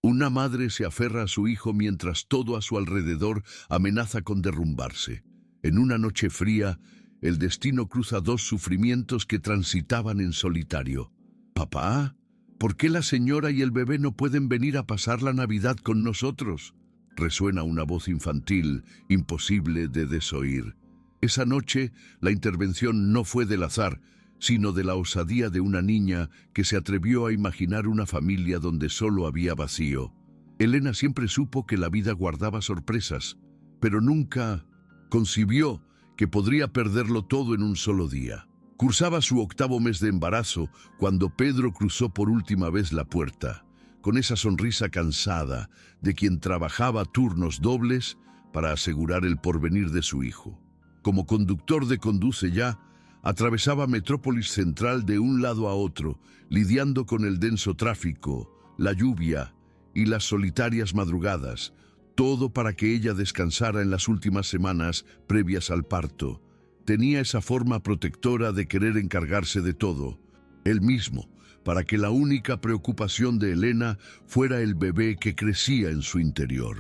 Una madre se aferra a su hijo mientras todo a su alrededor amenaza con derrumbarse. En una noche fría, el destino cruza dos sufrimientos que transitaban en solitario. «Papá, ¿por qué la señora y el bebé no pueden venir a pasar la Navidad con nosotros?», resuena una voz infantil, imposible de desoír. Esa noche, la intervención no fue del azar, sino de la osadía de una niña que se atrevió a imaginar una familia donde solo había vacío. Elena siempre supo que la vida guardaba sorpresas, pero nunca concibió que podría perderlo todo en un solo día. Cursaba su 8º mes de embarazo cuando Pedro cruzó por última vez la puerta, con esa sonrisa cansada de quien trabajaba turnos dobles para asegurar el porvenir de su hijo. Como conductor de Conduce Ya, atravesaba Metrópolis Central de un lado a otro, lidiando con el denso tráfico, la lluvia y las solitarias madrugadas, todo para que ella descansara en las últimas semanas previas al parto. Tenía esa forma protectora de querer encargarse de todo, él mismo, para que la única preocupación de Elena fuera el bebé que crecía en su interior.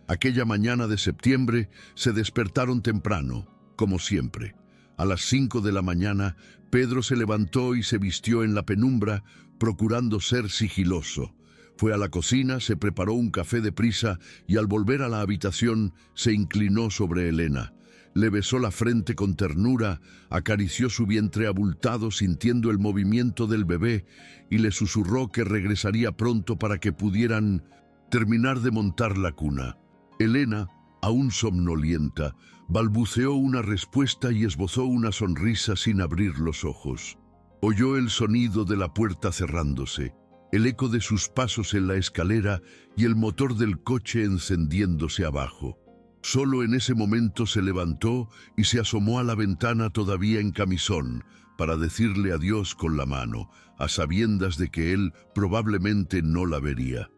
Aquella mañana de septiembre se despertaron temprano, como siempre. A las 5 de la mañana, Pedro se levantó y se vistió en la penumbra, procurando ser sigiloso. Fue a la cocina, se preparó un café deprisa y al volver a la habitación se inclinó sobre Elena. Le besó la frente con ternura, acarició su vientre abultado sintiendo el movimiento del bebé y le susurró que regresaría pronto para que pudieran terminar de montar la cuna. Elena, aún somnolienta, balbuceó una respuesta y esbozó una sonrisa sin abrir los ojos. Oyó el sonido de la puerta cerrándose, el eco de sus pasos en la escalera y el motor del coche encendiéndose abajo. Solo en ese momento se levantó y se asomó a la ventana todavía en camisón para decirle adiós con la mano, a sabiendas de que él probablemente no la vería.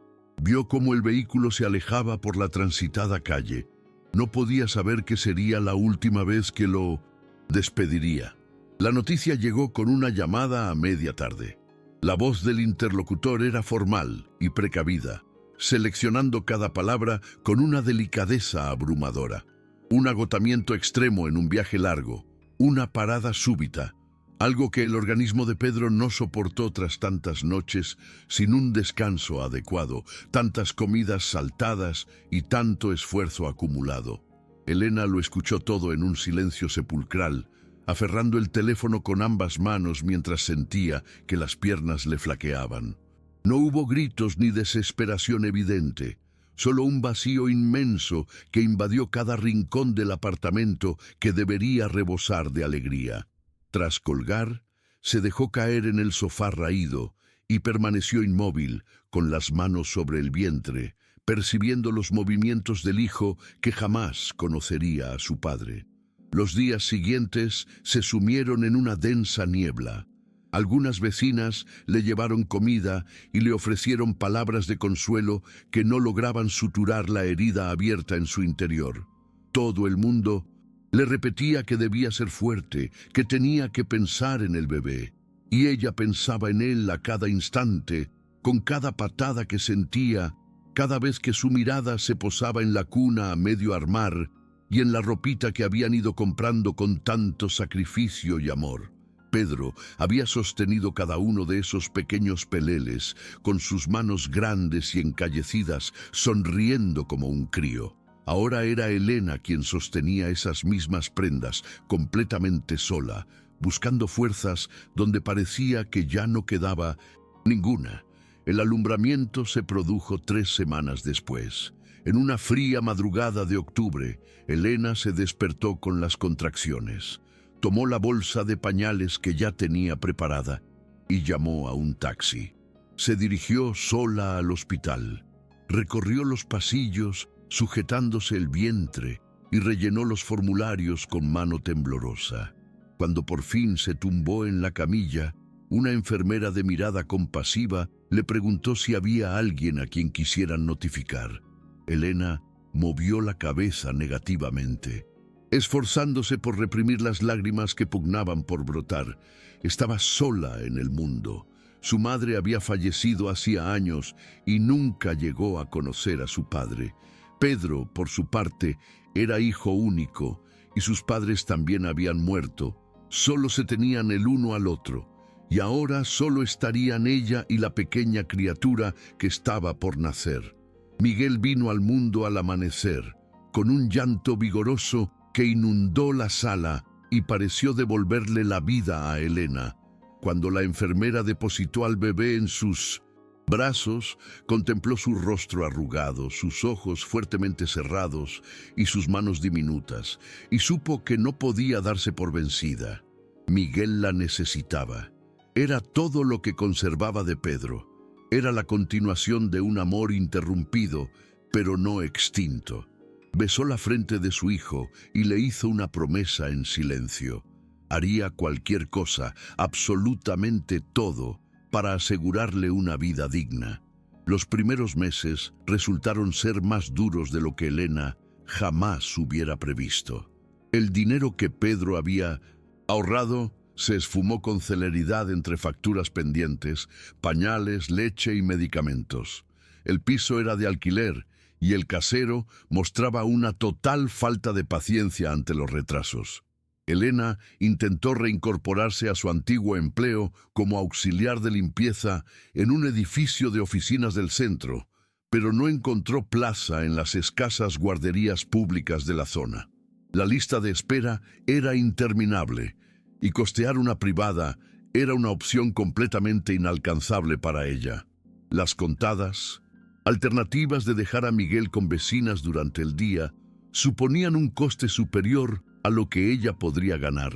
Vio cómo el vehículo se alejaba por la transitada calle. No podía saber que sería la última vez que lo despediría. La noticia llegó con una llamada a media tarde. La voz del interlocutor era formal y precavida, seleccionando cada palabra con una delicadeza abrumadora. Un agotamiento extremo en un viaje largo, una parada súbita, algo que el organismo de Pedro no soportó tras tantas noches sin un descanso adecuado, tantas comidas saltadas y tanto esfuerzo acumulado. Elena lo escuchó todo en un silencio sepulcral, aferrando el teléfono con ambas manos mientras sentía que las piernas le flaqueaban. No hubo gritos ni desesperación evidente, solo un vacío inmenso que invadió cada rincón del apartamento que debería rebosar de alegría. Tras colgar, se dejó caer en el sofá raído y permaneció inmóvil, con las manos sobre el vientre, percibiendo los movimientos del hijo que jamás conocería a su padre. Los días siguientes se sumieron en una densa niebla. Algunas vecinas le llevaron comida y le ofrecieron palabras de consuelo que no lograban suturar la herida abierta en su interior. Todo el mundo le repetía que debía ser fuerte, que tenía que pensar en el bebé. Y ella pensaba en él a cada instante, con cada patada que sentía, cada vez que su mirada se posaba en la cuna a medio armar y en la ropita que habían ido comprando con tanto sacrificio y amor. Pedro había sostenido cada uno de esos pequeños peleles con sus manos grandes y encallecidas, sonriendo como un crío. Ahora era Elena quien sostenía esas mismas prendas, completamente sola, buscando fuerzas donde parecía que ya no quedaba ninguna. El alumbramiento se produjo 3 semanas después. En una fría madrugada de octubre, Elena se despertó con las contracciones. Tomó la bolsa de pañales que ya tenía preparada y llamó a un taxi. Se dirigió sola al hospital. Recorrió los pasillos, sujetándose el vientre, y rellenó los formularios con mano temblorosa. Cuando por fin se tumbó en la camilla, una enfermera de mirada compasiva le preguntó si había alguien a quien quisieran notificar. Elena movió la cabeza negativamente, esforzándose por reprimir las lágrimas que pugnaban por brotar. Estaba sola en el mundo. Su madre había fallecido hacía años y nunca llegó a conocer a su padre. Pedro, por su parte, era hijo único y sus padres también habían muerto. Solo se tenían el uno al otro, y ahora solo estarían ella y la pequeña criatura que estaba por nacer. Miguel vino al mundo al amanecer, con un llanto vigoroso que inundó la sala y pareció devolverle la vida a Elena. Cuando la enfermera depositó al bebé en sus brazos, contempló su rostro arrugado, sus ojos fuertemente cerrados y sus manos diminutas, y supo que no podía darse por vencida. Miguel la necesitaba. Era todo lo que conservaba de Pedro. Era la continuación de un amor interrumpido, pero no extinto. Besó la frente de su hijo y le hizo una promesa en silencio. Haría cualquier cosa, absolutamente todo, para asegurarle una vida digna. Los primeros meses resultaron ser más duros de lo que Elena jamás hubiera previsto. El dinero que Pedro había ahorrado se esfumó con celeridad entre facturas pendientes, pañales, leche y medicamentos. El piso era de alquiler y el casero mostraba una total falta de paciencia ante los retrasos. Elena intentó reincorporarse a su antiguo empleo como auxiliar de limpieza en un edificio de oficinas del centro, pero no encontró plaza en las escasas guarderías públicas de la zona. La lista de espera era interminable, y costear una privada era una opción completamente inalcanzable para ella. Las contadas alternativas de dejar a Miguel con vecinas durante el día suponían un coste superior a lo que ella podría ganar.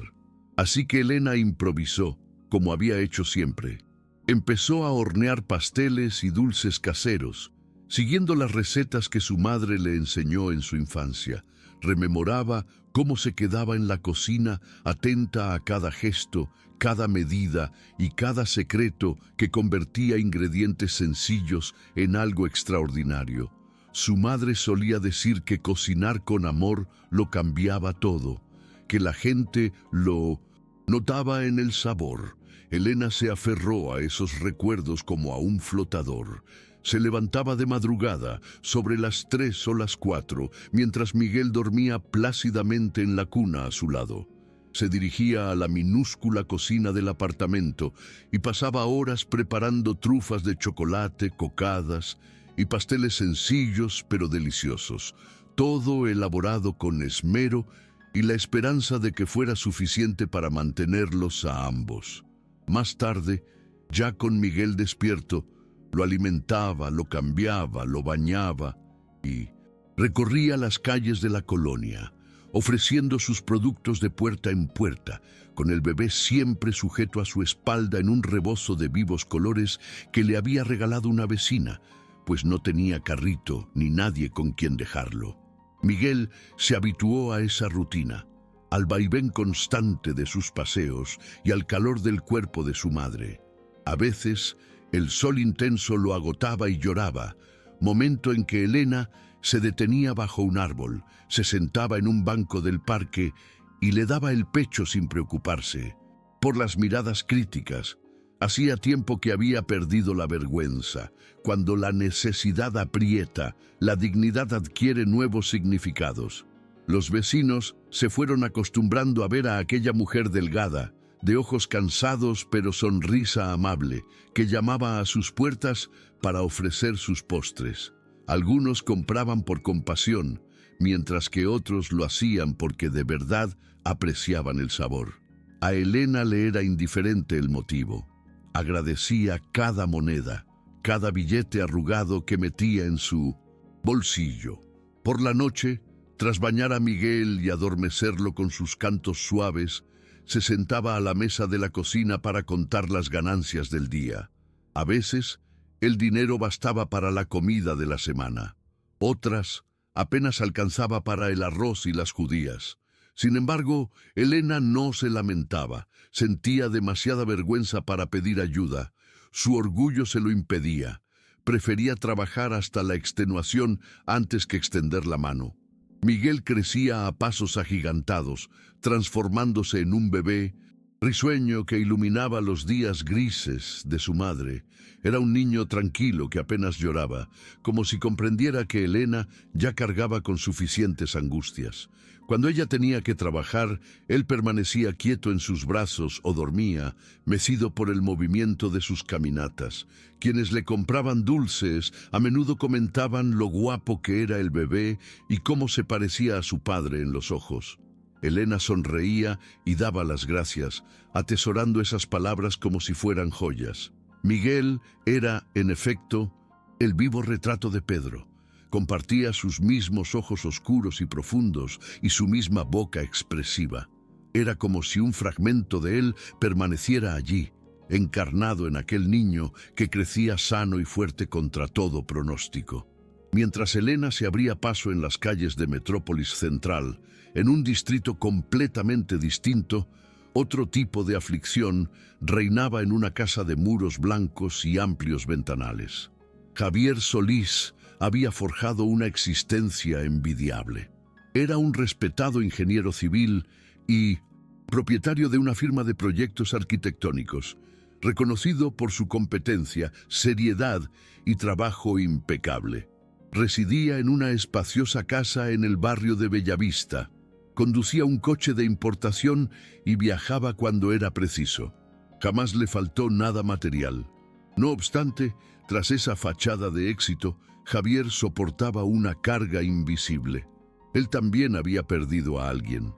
Así que Elena improvisó, como había hecho siempre. Empezó a hornear pasteles y dulces caseros, siguiendo las recetas que su madre le enseñó en su infancia. Rememoraba cómo se quedaba en la cocina atenta a cada gesto, cada medida y cada secreto que convertía ingredientes sencillos en algo extraordinario. Su madre solía decir que cocinar con amor lo cambiaba todo, que la gente lo notaba en el sabor. Elena se aferró a esos recuerdos como a un flotador. Se levantaba de madrugada, sobre las 3 o las 4, mientras Miguel dormía plácidamente en la cuna a su lado. Se dirigía a la minúscula cocina del apartamento y pasaba horas preparando trufas de chocolate, cocadas y pasteles sencillos pero deliciosos, todo elaborado con esmero y la esperanza de que fuera suficiente para mantenerlos a ambos. Más tarde, ya con Miguel despierto, lo alimentaba, lo cambiaba, lo bañaba y recorría las calles de la colonia, ofreciendo sus productos de puerta en puerta, con el bebé siempre sujeto a su espalda en un rebozo de vivos colores que le había regalado una vecina, pues no tenía carrito ni nadie con quien dejarlo. Miguel se habituó a esa rutina, al vaivén constante de sus paseos y al calor del cuerpo de su madre. A veces, el sol intenso lo agotaba y lloraba, momento en que Elena se detenía bajo un árbol, se sentaba en un banco del parque y le daba el pecho sin preocuparse por las miradas críticas. Hacía tiempo que había perdido la vergüenza. Cuando la necesidad aprieta, la dignidad adquiere nuevos significados. Los vecinos se fueron acostumbrando a ver a aquella mujer delgada, de ojos cansados pero sonrisa amable, que llamaba a sus puertas para ofrecer sus postres. Algunos compraban por compasión, mientras que otros lo hacían porque de verdad apreciaban el sabor. A Elena le era indiferente el motivo. Agradecía cada moneda, cada billete arrugado que metía en su bolsillo. Por la noche, tras bañar a Miguel y adormecerlo con sus cantos suaves, se sentaba a la mesa de la cocina para contar las ganancias del día. A veces, el dinero bastaba para la comida de la semana. Otras, apenas alcanzaba para el arroz y las judías. Sin embargo, Elena no se lamentaba. Sentía demasiada vergüenza para pedir ayuda. Su orgullo se lo impedía. Prefería trabajar hasta la extenuación antes que extender la mano. Miguel crecía a pasos agigantados, transformándose en un bebé risueño que iluminaba los días grises de su madre. Era un niño tranquilo que apenas lloraba, como si comprendiera que Elena ya cargaba con suficientes angustias. Cuando ella tenía que trabajar, él permanecía quieto en sus brazos o dormía, mecido por el movimiento de sus caminatas. Quienes le compraban dulces a menudo comentaban lo guapo que era el bebé y cómo se parecía a su padre en los ojos. Elena sonreía y daba las gracias, atesorando esas palabras como si fueran joyas. Miguel era, en efecto, el vivo retrato de Pedro. Compartía sus mismos ojos oscuros y profundos y su misma boca expresiva. Era como si un fragmento de él permaneciera allí, encarnado en aquel niño que crecía sano y fuerte contra todo pronóstico. Mientras Elena se abría paso en las calles de Metrópolis Central, en un distrito completamente distinto, otro tipo de aflicción reinaba en una casa de muros blancos y amplios ventanales. Javier Solís había forjado una existencia envidiable. Era un respetado ingeniero civil y propietario de una firma de proyectos arquitectónicos, reconocido por su competencia, seriedad y trabajo impecable. Residía en una espaciosa casa en el barrio de Bellavista. Conducía un coche de importación y viajaba cuando era preciso. Jamás le faltó nada material. No obstante, tras esa fachada de éxito, Javier soportaba una carga invisible. Él también había perdido a alguien.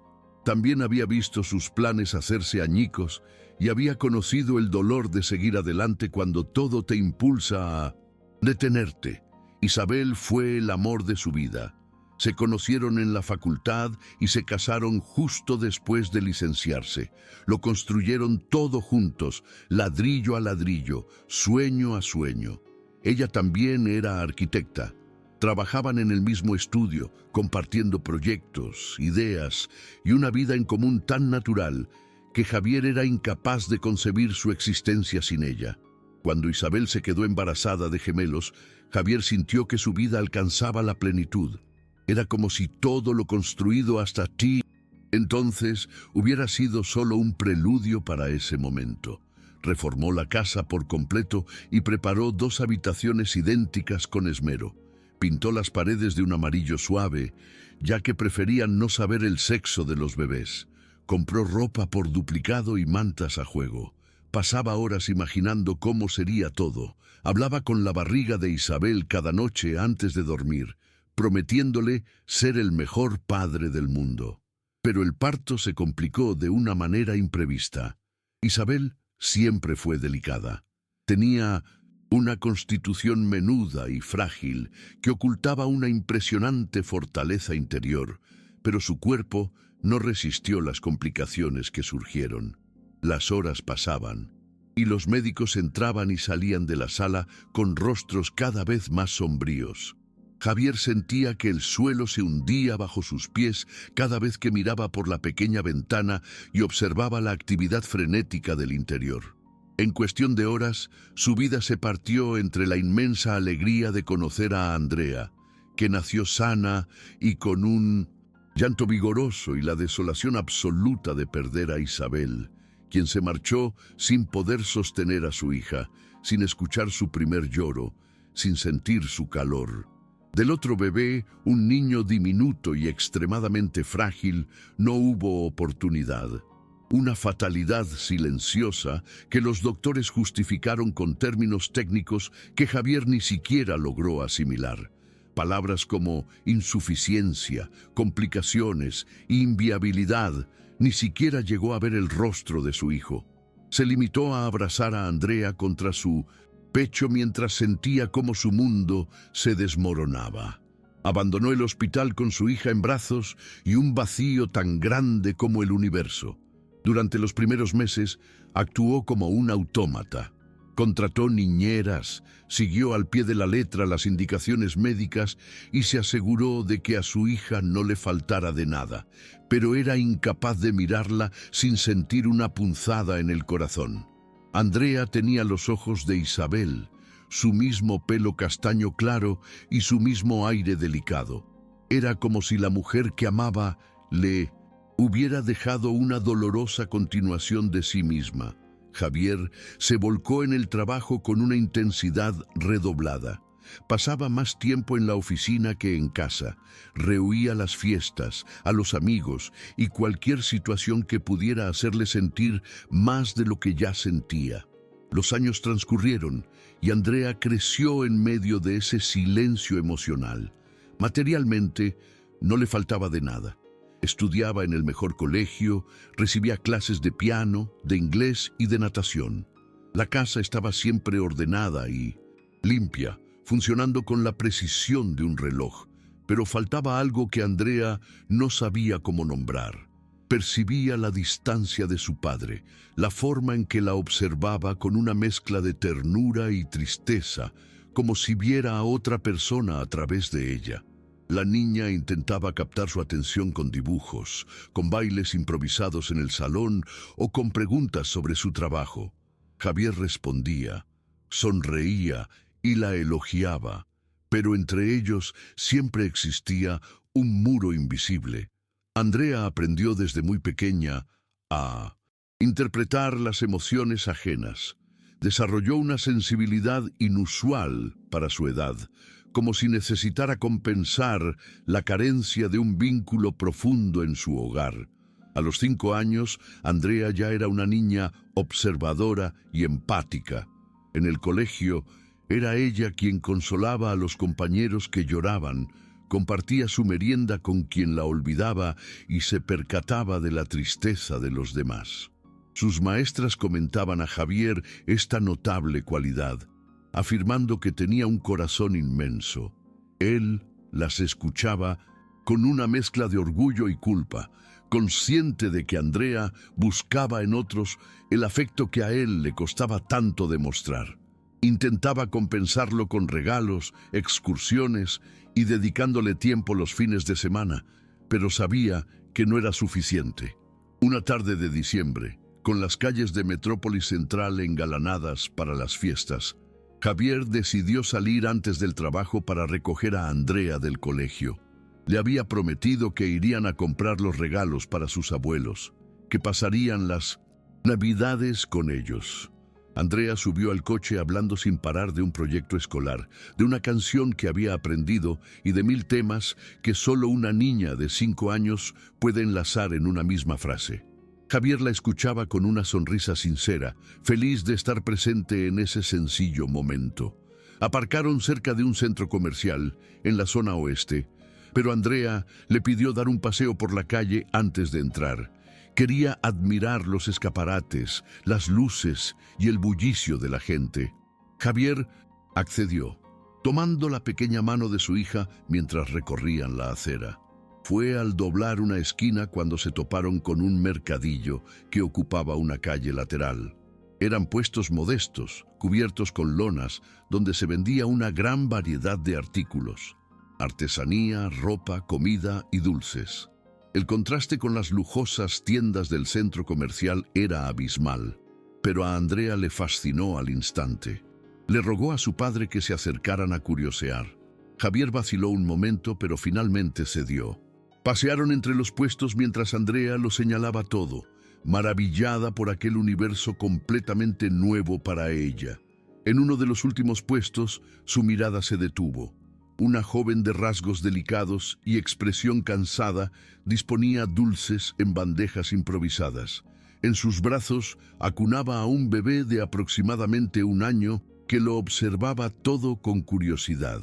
También había visto sus planes hacerse añicos y había conocido el dolor de seguir adelante cuando todo te impulsa a detenerte. Isabel fue el amor de su vida. Se conocieron en la facultad y se casaron justo después de licenciarse. Lo construyeron todo juntos, ladrillo a ladrillo, sueño a sueño. Ella también era arquitecta. Trabajaban en el mismo estudio, compartiendo proyectos, ideas y una vida en común tan natural que Javier era incapaz de concebir su existencia sin ella. Cuando Isabel se quedó embarazada de gemelos, Javier sintió que su vida alcanzaba la plenitud. Era como si todo lo construido hasta ti entonces hubiera sido solo un preludio para ese momento. Reformó la casa por completo y preparó 2 habitaciones idénticas con esmero. Pintó las paredes de un amarillo suave, ya que preferían no saber el sexo de los bebés. Compró ropa por duplicado y mantas a juego. Pasaba horas imaginando cómo sería todo. Hablaba con la barriga de Isabel cada noche antes de dormir, prometiéndole ser el mejor padre del mundo. Pero el parto se complicó de una manera imprevista. Isabel siempre fue delicada. Tenía una constitución menuda y frágil que ocultaba una impresionante fortaleza interior, pero su cuerpo no resistió las complicaciones que surgieron. Las horas pasaban, y los médicos entraban y salían de la sala con rostros cada vez más sombríos. Javier sentía que el suelo se hundía bajo sus pies cada vez que miraba por la pequeña ventana y observaba la actividad frenética del interior. En cuestión de horas, su vida se partió entre la inmensa alegría de conocer a Andrea, que nació sana y con un llanto vigoroso, y la desolación absoluta de perder a Isabel, quien se marchó sin poder sostener a su hija, sin escuchar su primer lloro, sin sentir su calor. Del otro bebé, un niño diminuto y extremadamente frágil, no hubo oportunidad. Una fatalidad silenciosa que los doctores justificaron con términos técnicos que Javier ni siquiera logró asimilar. Palabras como insuficiencia, complicaciones, inviabilidad, ni siquiera llegó a ver el rostro de su hijo. Se limitó a abrazar a Andrea contra su pecho mientras sentía cómo su mundo se desmoronaba. Abandonó el hospital con su hija en brazos y un vacío tan grande como el universo. Durante los primeros meses actuó como un autómata. Contrató niñeras, siguió al pie de la letra las indicaciones médicas y se aseguró de que a su hija no le faltara de nada, pero era incapaz de mirarla sin sentir una punzada en el corazón. Andrea tenía los ojos de Isabel, su mismo pelo castaño claro y su mismo aire delicado. Era como si la mujer que amaba le hubiera dejado una dolorosa continuación de sí misma. Javier se volcó en el trabajo con una intensidad redoblada. Pasaba más tiempo en la oficina que en casa. Rehuía las fiestas, a los amigos y cualquier situación que pudiera hacerle sentir más de lo que ya sentía. Los años transcurrieron y Andrea creció en medio de ese silencio emocional. Materialmente, no le faltaba de nada. Estudiaba en el mejor colegio, recibía clases de piano, de inglés y de natación. La casa estaba siempre ordenada y limpia, funcionando con la precisión de un reloj, pero faltaba algo que Andrea no sabía cómo nombrar. Percibía la distancia de su padre, la forma en que la observaba con una mezcla de ternura y tristeza, como si viera a otra persona a través de ella. La niña intentaba captar su atención con dibujos, con bailes improvisados en el salón o con preguntas sobre su trabajo. Javier respondía, sonreía y la elogiaba, pero entre ellos siempre existía un muro invisible. Andrea aprendió desde muy pequeña a interpretar las emociones ajenas. Desarrolló una sensibilidad inusual para su edad, como si necesitara compensar la carencia de un vínculo profundo en su hogar. A los 5 años, Andrea ya era una niña observadora y empática. En el colegio, era ella quien consolaba a los compañeros que lloraban, compartía su merienda con quien la olvidaba y se percataba de la tristeza de los demás. Sus maestras comentaban a Javier esta notable cualidad, afirmando que tenía un corazón inmenso. Él las escuchaba con una mezcla de orgullo y culpa, consciente de que Andrea buscaba en otros el afecto que a él le costaba tanto demostrar. Intentaba compensarlo con regalos, excursiones y dedicándole tiempo los fines de semana, pero sabía que no era suficiente. Una tarde de diciembre, con las calles de Metrópolis Central engalanadas para las fiestas, Javier decidió salir antes del trabajo para recoger a Andrea del colegio. Le había prometido que irían a comprar los regalos para sus abuelos, que pasarían las Navidades con ellos. Andrea subió al coche hablando sin parar de un proyecto escolar, de una canción que había aprendido y de 1000 temas que solo una niña de 5 años puede enlazar en una misma frase. Javier la escuchaba con una sonrisa sincera, feliz de estar presente en ese sencillo momento. Aparcaron cerca de un centro comercial, en la zona oeste, pero Andrea le pidió dar un paseo por la calle antes de entrar. Quería admirar los escaparates, las luces y el bullicio de la gente. Javier accedió, tomando la pequeña mano de su hija mientras recorrían la acera. Fue al doblar una esquina cuando se toparon con un mercadillo que ocupaba una calle lateral. Eran puestos modestos, cubiertos con lonas, donde se vendía una gran variedad de artículos: artesanía, ropa, comida y dulces. El contraste con las lujosas tiendas del centro comercial era abismal, pero a Andrea le fascinó al instante. Le rogó a su padre que se acercaran a curiosear. Javier vaciló un momento, pero finalmente cedió. Pasearon entre los puestos mientras Andrea lo señalaba todo, maravillada por aquel universo completamente nuevo para ella. En uno de los últimos puestos, su mirada se detuvo. Una joven de rasgos delicados y expresión cansada disponía dulces en bandejas improvisadas. En sus brazos acunaba a un bebé de aproximadamente 1 año que lo observaba todo con curiosidad.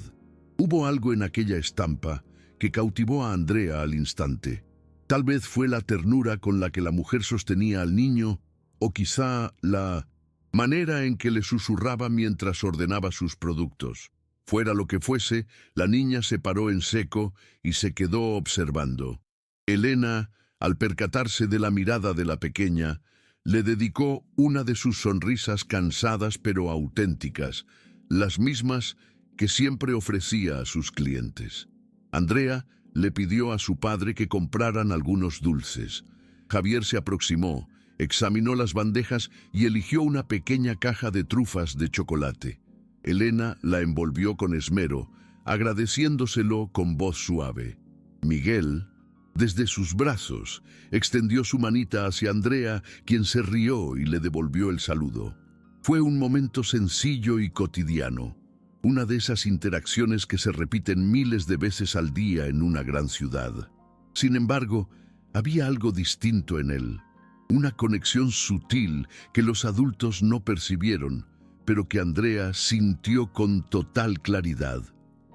Hubo algo en aquella estampa que cautivó a Andrea al instante. Tal vez fue la ternura con la que la mujer sostenía al niño, o quizá la manera en que le susurraba mientras ordenaba sus productos. Fuera lo que fuese, la niña se paró en seco y se quedó observando. Elena, al percatarse de la mirada de la pequeña, le dedicó una de sus sonrisas cansadas pero auténticas, las mismas que siempre ofrecía a sus clientes. Andrea le pidió a su padre que compraran algunos dulces. Javier se aproximó, examinó las bandejas y eligió una pequeña caja de trufas de chocolate. Elena la envolvió con esmero, agradeciéndoselo con voz suave. Miguel, Desde sus brazos, extendió su manita hacia Andrea, quien se rió y le devolvió el saludo. Fue un momento sencillo y cotidiano, una de esas interacciones que se repiten miles de veces al día en una gran ciudad. Sin embargo, había algo distinto en él, una conexión sutil que los adultos no percibieron, pero que Andrea sintió con total claridad.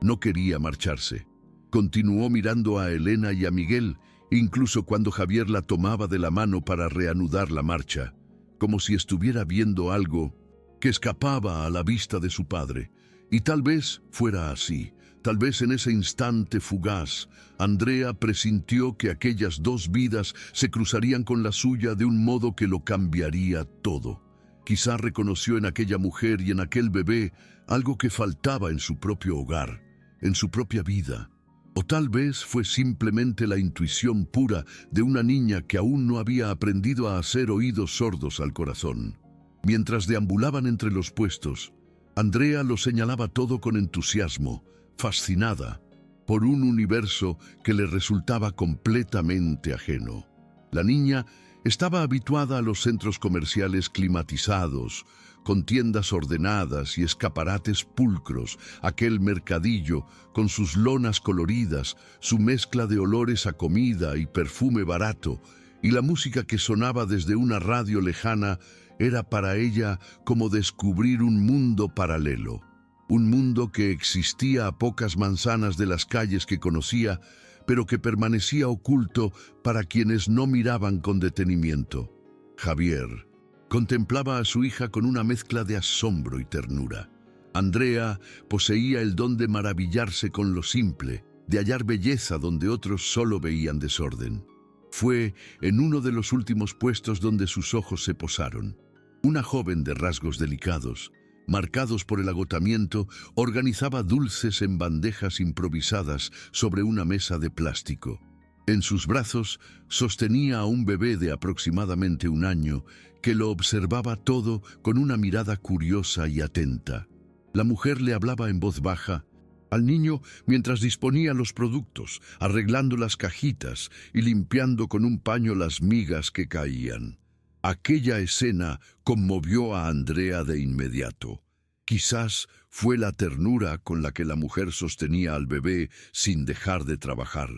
No quería marcharse. Continuó mirando a Elena y a Miguel, incluso cuando Javier la tomaba de la mano para reanudar la marcha, como si estuviera viendo algo que escapaba a la vista de su padre. Y tal vez fuera así. Tal vez en ese instante fugaz, Andrea presintió que aquellas dos vidas se cruzarían con la suya de un modo que lo cambiaría todo. Quizá reconoció en aquella mujer y en aquel bebé algo que faltaba en su propio hogar, en su propia vida. O tal vez fue simplemente la intuición pura de una niña que aún no había aprendido a hacer oídos sordos al corazón. Mientras deambulaban entre los puestos, Andrea lo señalaba todo con entusiasmo, fascinada por un universo que le resultaba completamente ajeno. La niña estaba habituada a los centros comerciales climatizados, con tiendas ordenadas y escaparates pulcros, aquel mercadillo con sus lonas coloridas, su mezcla de olores a comida y perfume barato, y la música que sonaba desde una radio lejana era para ella como descubrir un mundo paralelo, un mundo que existía a pocas manzanas de las calles que conocía, pero que permanecía oculto para quienes no miraban con detenimiento. Javier contemplaba a su hija con una mezcla de asombro y ternura. Andrea poseía el don de maravillarse con lo simple, de hallar belleza donde otros solo veían desorden. Fue en uno de los últimos puestos donde sus ojos se posaron. Una joven de rasgos delicados, marcados por el agotamiento, organizaba dulces en bandejas improvisadas sobre una mesa de plástico. En sus brazos sostenía a un bebé de aproximadamente 1 año que lo observaba todo con una mirada curiosa y atenta. La mujer le hablaba en voz baja al niño mientras disponía los productos, arreglando las cajitas y limpiando con un paño las migas que caían. Aquella escena conmovió a Andrea de inmediato. Quizás fue la ternura con la que la mujer sostenía al bebé sin dejar de trabajar,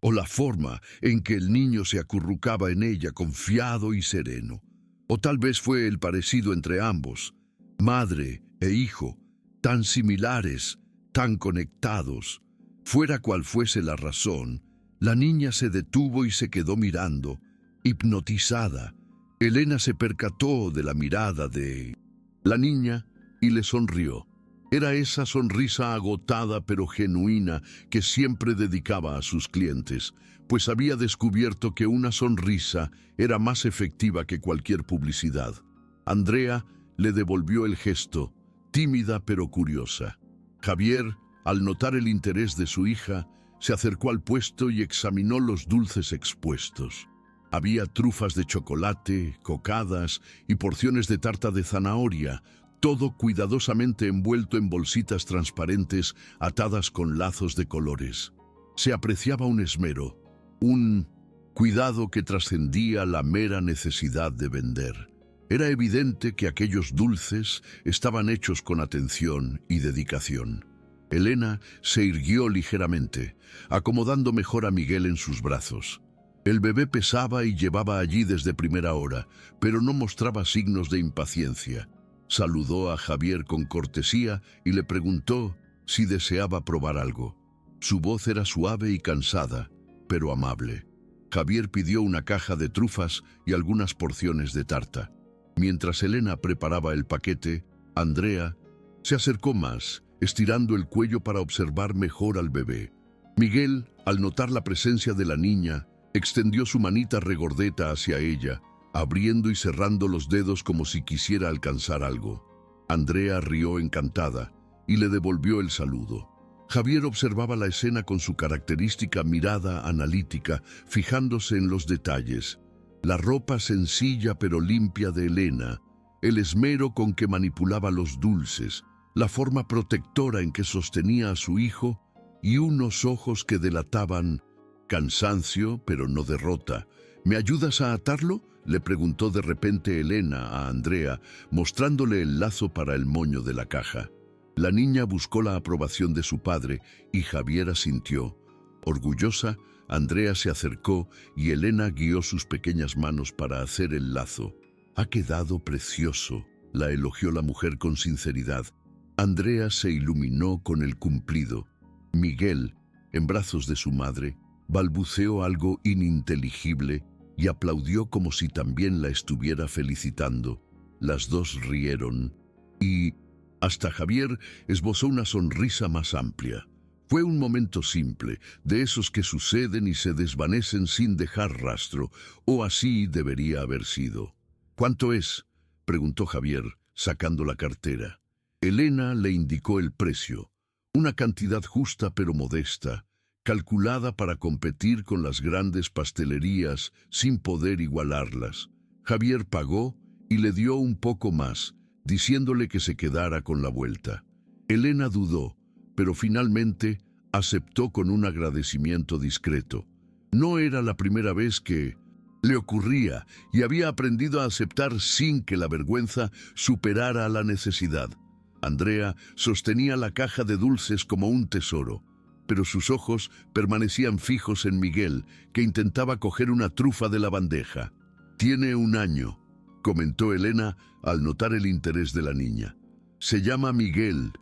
o la forma en que el niño se acurrucaba en ella confiado y sereno. O tal vez fue el parecido entre ambos, madre e hijo, tan similares, tan conectados. Fuera cual fuese la razón, la niña se detuvo y se quedó mirando, hipnotizada. Elena se percató de la mirada de la niña y le sonrió. Era esa sonrisa agotada pero genuina que siempre dedicaba a sus clientes, pues había descubierto que una sonrisa era más efectiva que cualquier publicidad. Andrea le devolvió el gesto, tímida pero curiosa. Javier, al notar el interés de su hija, se acercó al puesto y examinó los dulces expuestos. Había trufas de chocolate, cocadas y porciones de tarta de zanahoria, todo cuidadosamente envuelto en bolsitas transparentes atadas con lazos de colores. Se apreciaba un esmero, un cuidado que trascendía la mera necesidad de vender. Era evidente que aquellos dulces estaban hechos con atención y dedicación. Elena se irguió ligeramente, acomodando mejor a Miguel en sus brazos. El bebé pesaba y llevaba allí desde primera hora, pero no mostraba signos de impaciencia. Saludó a Javier con cortesía y le preguntó si deseaba probar algo. Su voz era suave y cansada, pero amable. Javier pidió una caja de trufas y algunas porciones de tarta. Mientras Elena preparaba el paquete, Andrea se acercó más, estirando el cuello para observar mejor al bebé. Miguel, al notar la presencia de la niña, extendió su manita regordeta hacia ella, abriendo y cerrando los dedos como si quisiera alcanzar algo. Andrea rió encantada y le devolvió el saludo. Javier observaba la escena con su característica mirada analítica, fijándose en los detalles. La ropa sencilla pero limpia de Elena, el esmero con que manipulaba los dulces, la forma protectora en que sostenía a su hijo y unos ojos que delataban Cansancio, pero no derrota. ¿Me ayudas a atarlo?, le preguntó de repente Elena a Andrea, mostrándole el lazo para el moño de la caja. La niña buscó la aprobación de su padre y Javier asintió. Orgullosa, Andrea se acercó y Elena guió sus pequeñas manos para hacer el lazo. «Ha quedado precioso», la elogió la mujer con sinceridad. Andrea se iluminó con el cumplido. Miguel, en brazos de su madre, balbuceó algo ininteligible y aplaudió como si también la estuviera felicitando. Las dos rieron y hasta Javier esbozó una sonrisa más amplia. Fue un momento simple, de esos que suceden y se desvanecen sin dejar rastro, o así debería haber sido. «¿Cuánto es?», preguntó Javier, sacando la cartera. Elena le indicó el precio, una cantidad justa pero modesta, calculada para competir con las grandes pastelerías sin poder igualarlas. Javier pagó y le dio un poco más, diciéndole que se quedara con la vuelta. Elena dudó, pero finalmente aceptó con un agradecimiento discreto. No era la primera vez que le ocurría y había aprendido a aceptar sin que la vergüenza superara a la necesidad. Andrea sostenía la caja de dulces como un tesoro, pero sus ojos permanecían fijos en Miguel, que intentaba coger una trufa de la bandeja. «Tiene 1 año», comentó Elena al notar el interés de la niña. «Se llama Miguel.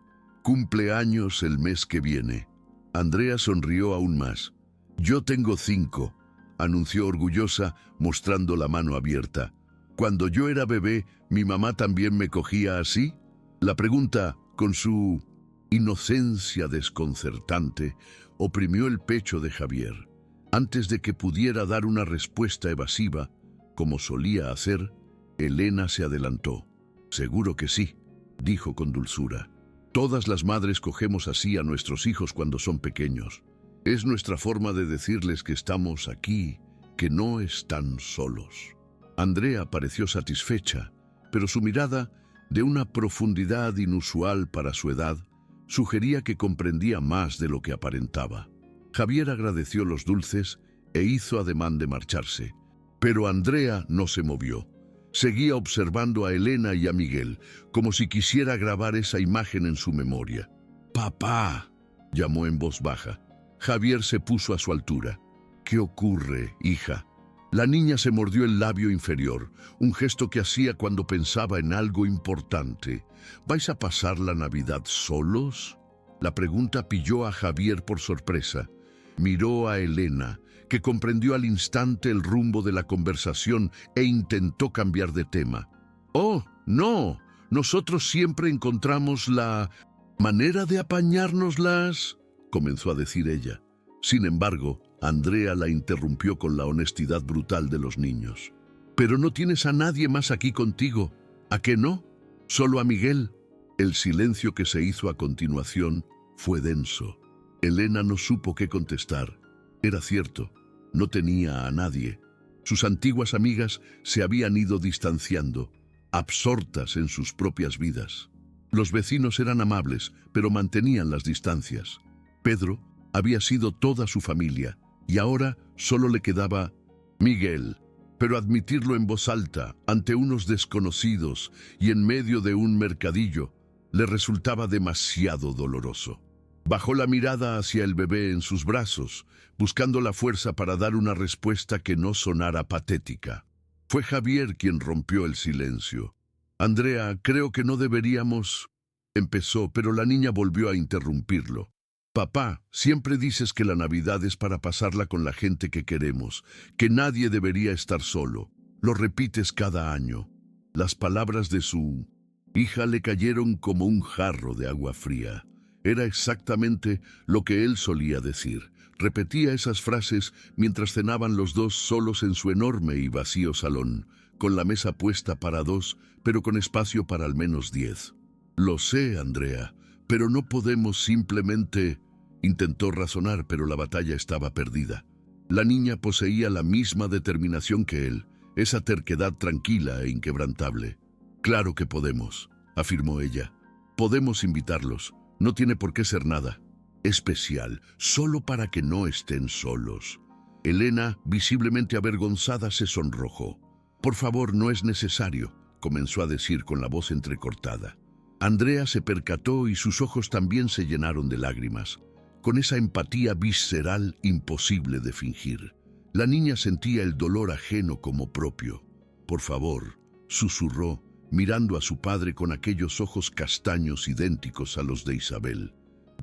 Cumple años el mes que viene». Andrea sonrió aún más. «Yo tengo 5», anunció orgullosa, mostrando la mano abierta. «Cuando yo era bebé, mi mamá también me cogía así». La pregunta, con su inocencia desconcertante, oprimió el pecho de Javier. Antes de que pudiera dar una respuesta evasiva, como solía hacer, Elena se adelantó. «Seguro que sí», dijo con dulzura. «Todas las madres cogemos así a nuestros hijos cuando son pequeños. Es nuestra forma de decirles que estamos aquí, que no están solos». Andrea pareció satisfecha, pero su mirada, de una profundidad inusual para su edad, sugería que comprendía más de lo que aparentaba. Javier agradeció los dulces e hizo ademán de marcharse, pero Andrea no se movió. Seguía observando a Elena y a Miguel, como si quisiera grabar esa imagen en su memoria. «Papá», llamó en voz baja. Javier se puso a su altura. «¿Qué ocurre, hija?». La niña se mordió el labio inferior, un gesto que hacía cuando pensaba en algo importante. «¿Vais a pasar la Navidad solos?». La pregunta pilló a Javier por sorpresa. Miró a Elena, que comprendió al instante el rumbo de la conversación e intentó cambiar de tema. «Oh, no, nosotros siempre encontramos la manera de apañárnoslas», comenzó a decir ella. Sin embargo, Andrea la interrumpió con la honestidad brutal de los niños. «Pero no tienes a nadie más aquí contigo, ¿a qué no? ¿Solo a Miguel?». El silencio que se hizo a continuación fue denso. Elena no supo qué contestar. Era cierto, no tenía a nadie. Sus antiguas amigas se habían ido distanciando, absortas en sus propias vidas. Los vecinos eran amables, pero mantenían las distancias. Pedro había sido toda su familia, y ahora solo le quedaba Miguel. Pero admitirlo en voz alta, ante unos desconocidos y en medio de un mercadillo, le resultaba demasiado doloroso. Bajó la mirada hacia el bebé en sus brazos, buscando la fuerza para dar una respuesta que no sonara patética. Fue Javier quien rompió el silencio. «Andrea, creo que no deberíamos…», empezó, pero la niña volvió a interrumpirlo. «Papá, siempre dices que la Navidad es para pasarla con la gente que queremos, que nadie debería estar solo. Lo repites cada año». Las palabras de su hija le cayeron como un jarro de agua fría. Era exactamente lo que él solía decir. Repetía esas frases mientras cenaban los dos solos en su enorme y vacío salón, con la mesa puesta para 2, pero con espacio para al menos 10. «Lo sé, Andrea, pero no podemos simplemente…». Intentó razonar, pero la batalla estaba perdida. La niña poseía la misma determinación que él, esa terquedad tranquila e inquebrantable. «Claro que podemos», afirmó ella. «Podemos invitarlos. No tiene por qué ser nada especial, solo para que no estén solos». Elena, visiblemente avergonzada, se sonrojó. «Por favor, no es necesario», comenzó a decir con la voz entrecortada. Andrea se percató y sus ojos también se llenaron de lágrimas, con esa empatía visceral imposible de fingir. La niña sentía el dolor ajeno como propio. «Por favor», susurró, mirando a su padre con aquellos ojos castaños idénticos a los de Isabel.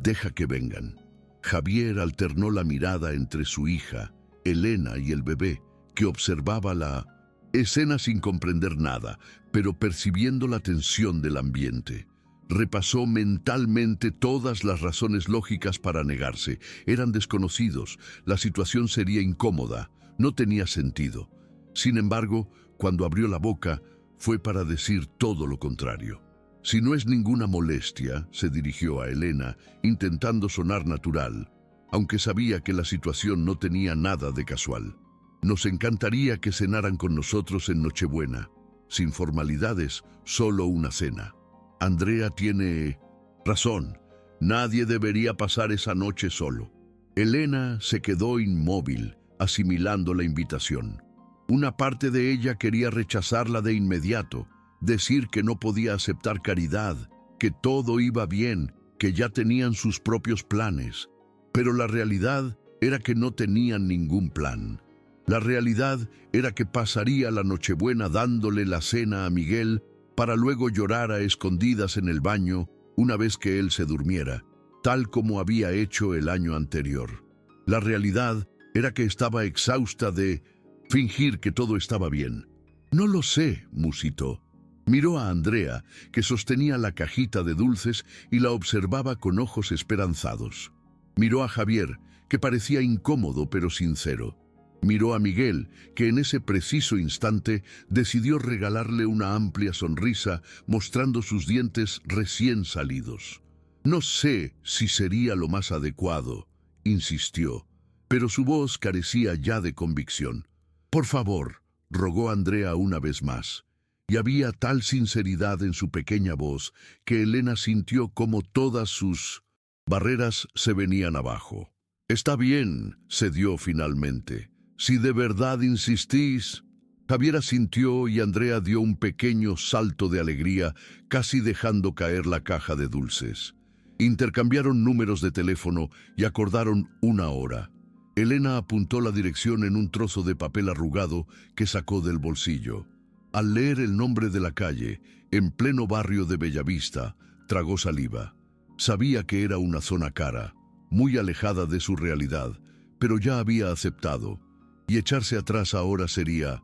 «Deja que vengan». Javier alternó la mirada entre su hija, Elena, y el bebé, que observaba la escena sin comprender nada, pero percibiendo la tensión del ambiente. Repasó mentalmente todas las razones lógicas para negarse. Eran desconocidos, la situación sería incómoda, no tenía sentido. Sin embargo, cuando abrió la boca, fue para decir todo lo contrario. «Si no es ninguna molestia», se dirigió a Elena, intentando sonar natural, aunque sabía que la situación no tenía nada de casual. «Nos encantaría que cenaran con nosotros en Nochebuena. Sin formalidades, solo una cena». Andrea tiene razón. Nadie debería pasar esa noche solo. Elena se quedó inmóvil, asimilando la invitación. Una parte de ella quería rechazarla de inmediato, decir que no podía aceptar caridad, que todo iba bien, que ya tenían sus propios planes. Pero la realidad era que no tenían ningún plan. La realidad era que pasaría la Nochebuena dándole la cena a Miguel para luego llorar a escondidas en el baño una vez que él se durmiera, tal como había hecho el año anterior. La realidad era que estaba exhausta de fingir que todo estaba bien. «No lo sé», musitó. Miró a Andrea, que sostenía la cajita de dulces y la observaba con ojos esperanzados. Miró a Javier, que parecía incómodo pero sincero. Miró a Miguel, que en ese preciso instante decidió regalarle una amplia sonrisa, mostrando sus dientes recién salidos. «No sé si sería lo más adecuado», insistió, pero su voz carecía ya de convicción. «Por favor», rogó Andrea una vez más. Y había tal sinceridad en su pequeña voz que Elena sintió como todas sus barreras se venían abajo. «Está bien», cedió finalmente. «Si de verdad insistís». Javier asintió y Andrea dio un pequeño salto de alegría, casi dejando caer la caja de dulces. Intercambiaron números de teléfono y acordaron una hora. Elena apuntó la dirección en un trozo de papel arrugado que sacó del bolsillo. Al leer el nombre de la calle, en pleno barrio de Bellavista, tragó saliva. Sabía que era una zona cara, muy alejada de su realidad, pero ya había aceptado, y echarse atrás ahora sería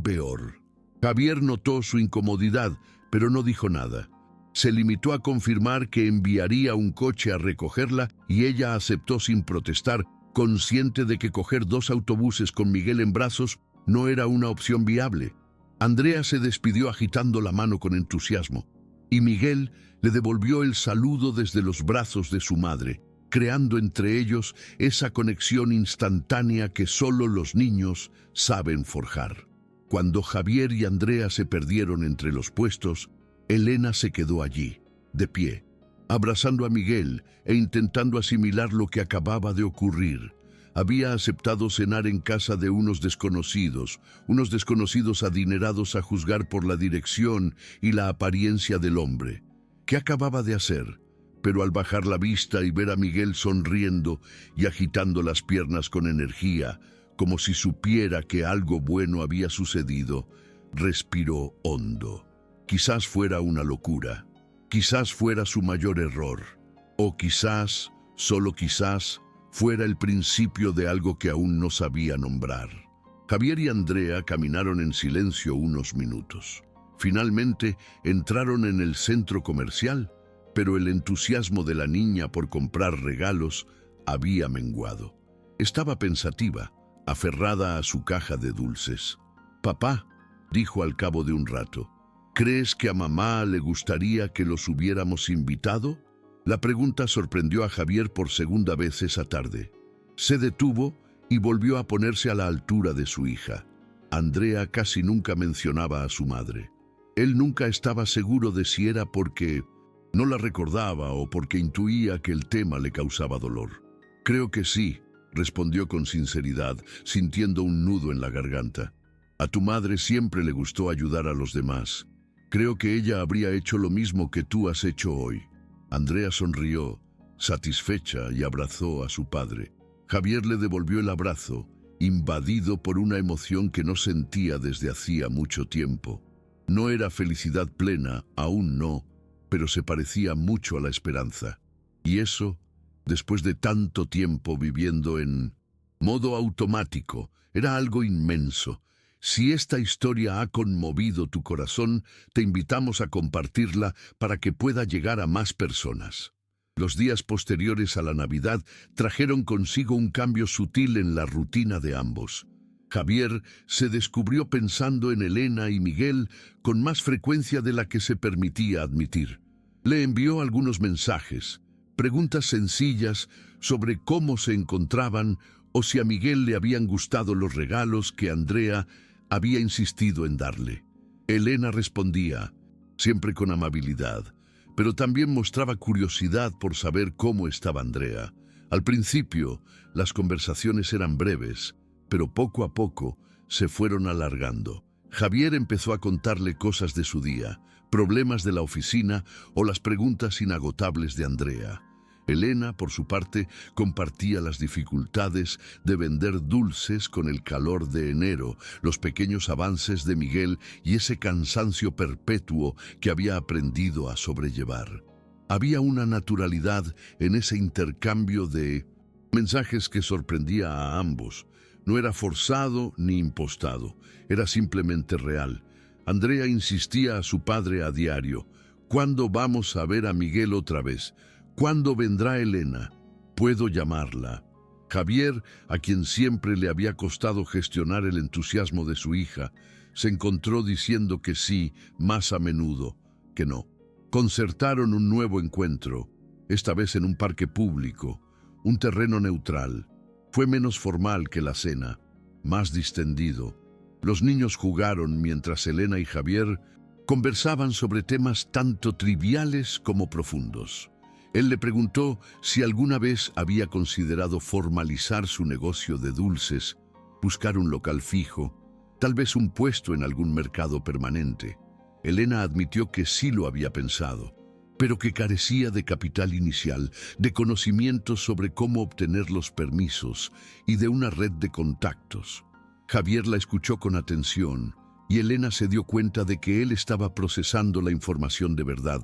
peor. Javier notó su incomodidad, pero no dijo nada. Se limitó a confirmar que enviaría un coche a recogerla y ella aceptó sin protestar, consciente de que coger 2 autobuses con Miguel en brazos no era una opción viable. Andrea se despidió agitando la mano con entusiasmo, y Miguel le devolvió el saludo desde los brazos de su madre, creando entre ellos esa conexión instantánea que solo los niños saben forjar. Cuando Javier y Andrea se perdieron entre los puestos, Elena se quedó allí, de pie, abrazando a Miguel e intentando asimilar lo que acababa de ocurrir. Había aceptado cenar en casa de unos desconocidos adinerados a juzgar por la dirección y la apariencia del hombre. ¿Qué acababa de hacer? Pero al bajar la vista y ver a Miguel sonriendo y agitando las piernas con energía, como si supiera que algo bueno había sucedido, respiró hondo. Quizás fuera una locura, quizás fuera su mayor error, o quizás, solo quizás, fuera el principio de algo que aún no sabía nombrar. Javier y Andrea caminaron en silencio unos minutos. Finalmente entraron en el centro comercial, pero el entusiasmo de la niña por comprar regalos había menguado. Estaba pensativa, aferrada a su caja de dulces. «Papá», dijo al cabo de un rato, «¿crees que a mamá le gustaría que los hubiéramos invitado?» La pregunta sorprendió a Javier por segunda vez esa tarde. Se detuvo y volvió a ponerse a la altura de su hija. Andrea casi nunca mencionaba a su madre. Él nunca estaba seguro de si era porque no la recordaba o porque intuía que el tema le causaba dolor. «Creo que sí», respondió con sinceridad, sintiendo un nudo en la garganta. A tu madre siempre le gustó ayudar a los demás. Creo que ella habría hecho lo mismo que tú has hecho hoy. Andrea sonrió, satisfecha, y abrazó a su padre. Javier le devolvió el abrazo, invadido por una emoción que no sentía desde hacía mucho tiempo. No era felicidad plena, aún no, pero se parecía mucho a la esperanza. Y eso, después de tanto tiempo viviendo en modo automático, era algo inmenso. Si esta historia ha conmovido tu corazón, te invitamos a compartirla para que pueda llegar a más personas. Los días posteriores a la Navidad trajeron consigo un cambio sutil en la rutina de ambos. Javier se descubrió pensando en Elena y Miguel con más frecuencia de la que se permitía admitir. Le envió algunos mensajes, preguntas sencillas sobre cómo se encontraban o si a Miguel le habían gustado los regalos que Andrea había insistido en darle. Elena respondía, siempre con amabilidad, pero también mostraba curiosidad por saber cómo estaba Andrea. Al principio, las conversaciones eran breves, pero poco a poco se fueron alargando. Javier empezó a contarle cosas de su día, problemas de la oficina o las preguntas inagotables de Andrea. Elena, por su parte, compartía las dificultades de vender dulces con el calor de enero, los pequeños avances de Miguel y ese cansancio perpetuo que había aprendido a sobrellevar. Había una naturalidad en ese intercambio de mensajes que sorprendía a ambos. No era forzado ni impostado, era simplemente real. Andrea insistía a su padre a diario, ¿cuándo vamos a ver a Miguel otra vez? ¿Cuándo vendrá Elena? ¿Puedo llamarla? Javier, a quien siempre le había costado gestionar el entusiasmo de su hija, se encontró diciendo que sí más a menudo que no. Concertaron un nuevo encuentro, esta vez en un parque público, un terreno neutral. Fue menos formal que la cena, más distendido. Los niños jugaron mientras Elena y Javier conversaban sobre temas tanto triviales como profundos. Él le preguntó si alguna vez había considerado formalizar su negocio de dulces, buscar un local fijo, tal vez un puesto en algún mercado permanente. Elena admitió que sí lo había pensado, pero que carecía de capital inicial, de conocimientos sobre cómo obtener los permisos y de una red de contactos. Javier la escuchó con atención y Elena se dio cuenta de que él estaba procesando la información de verdad,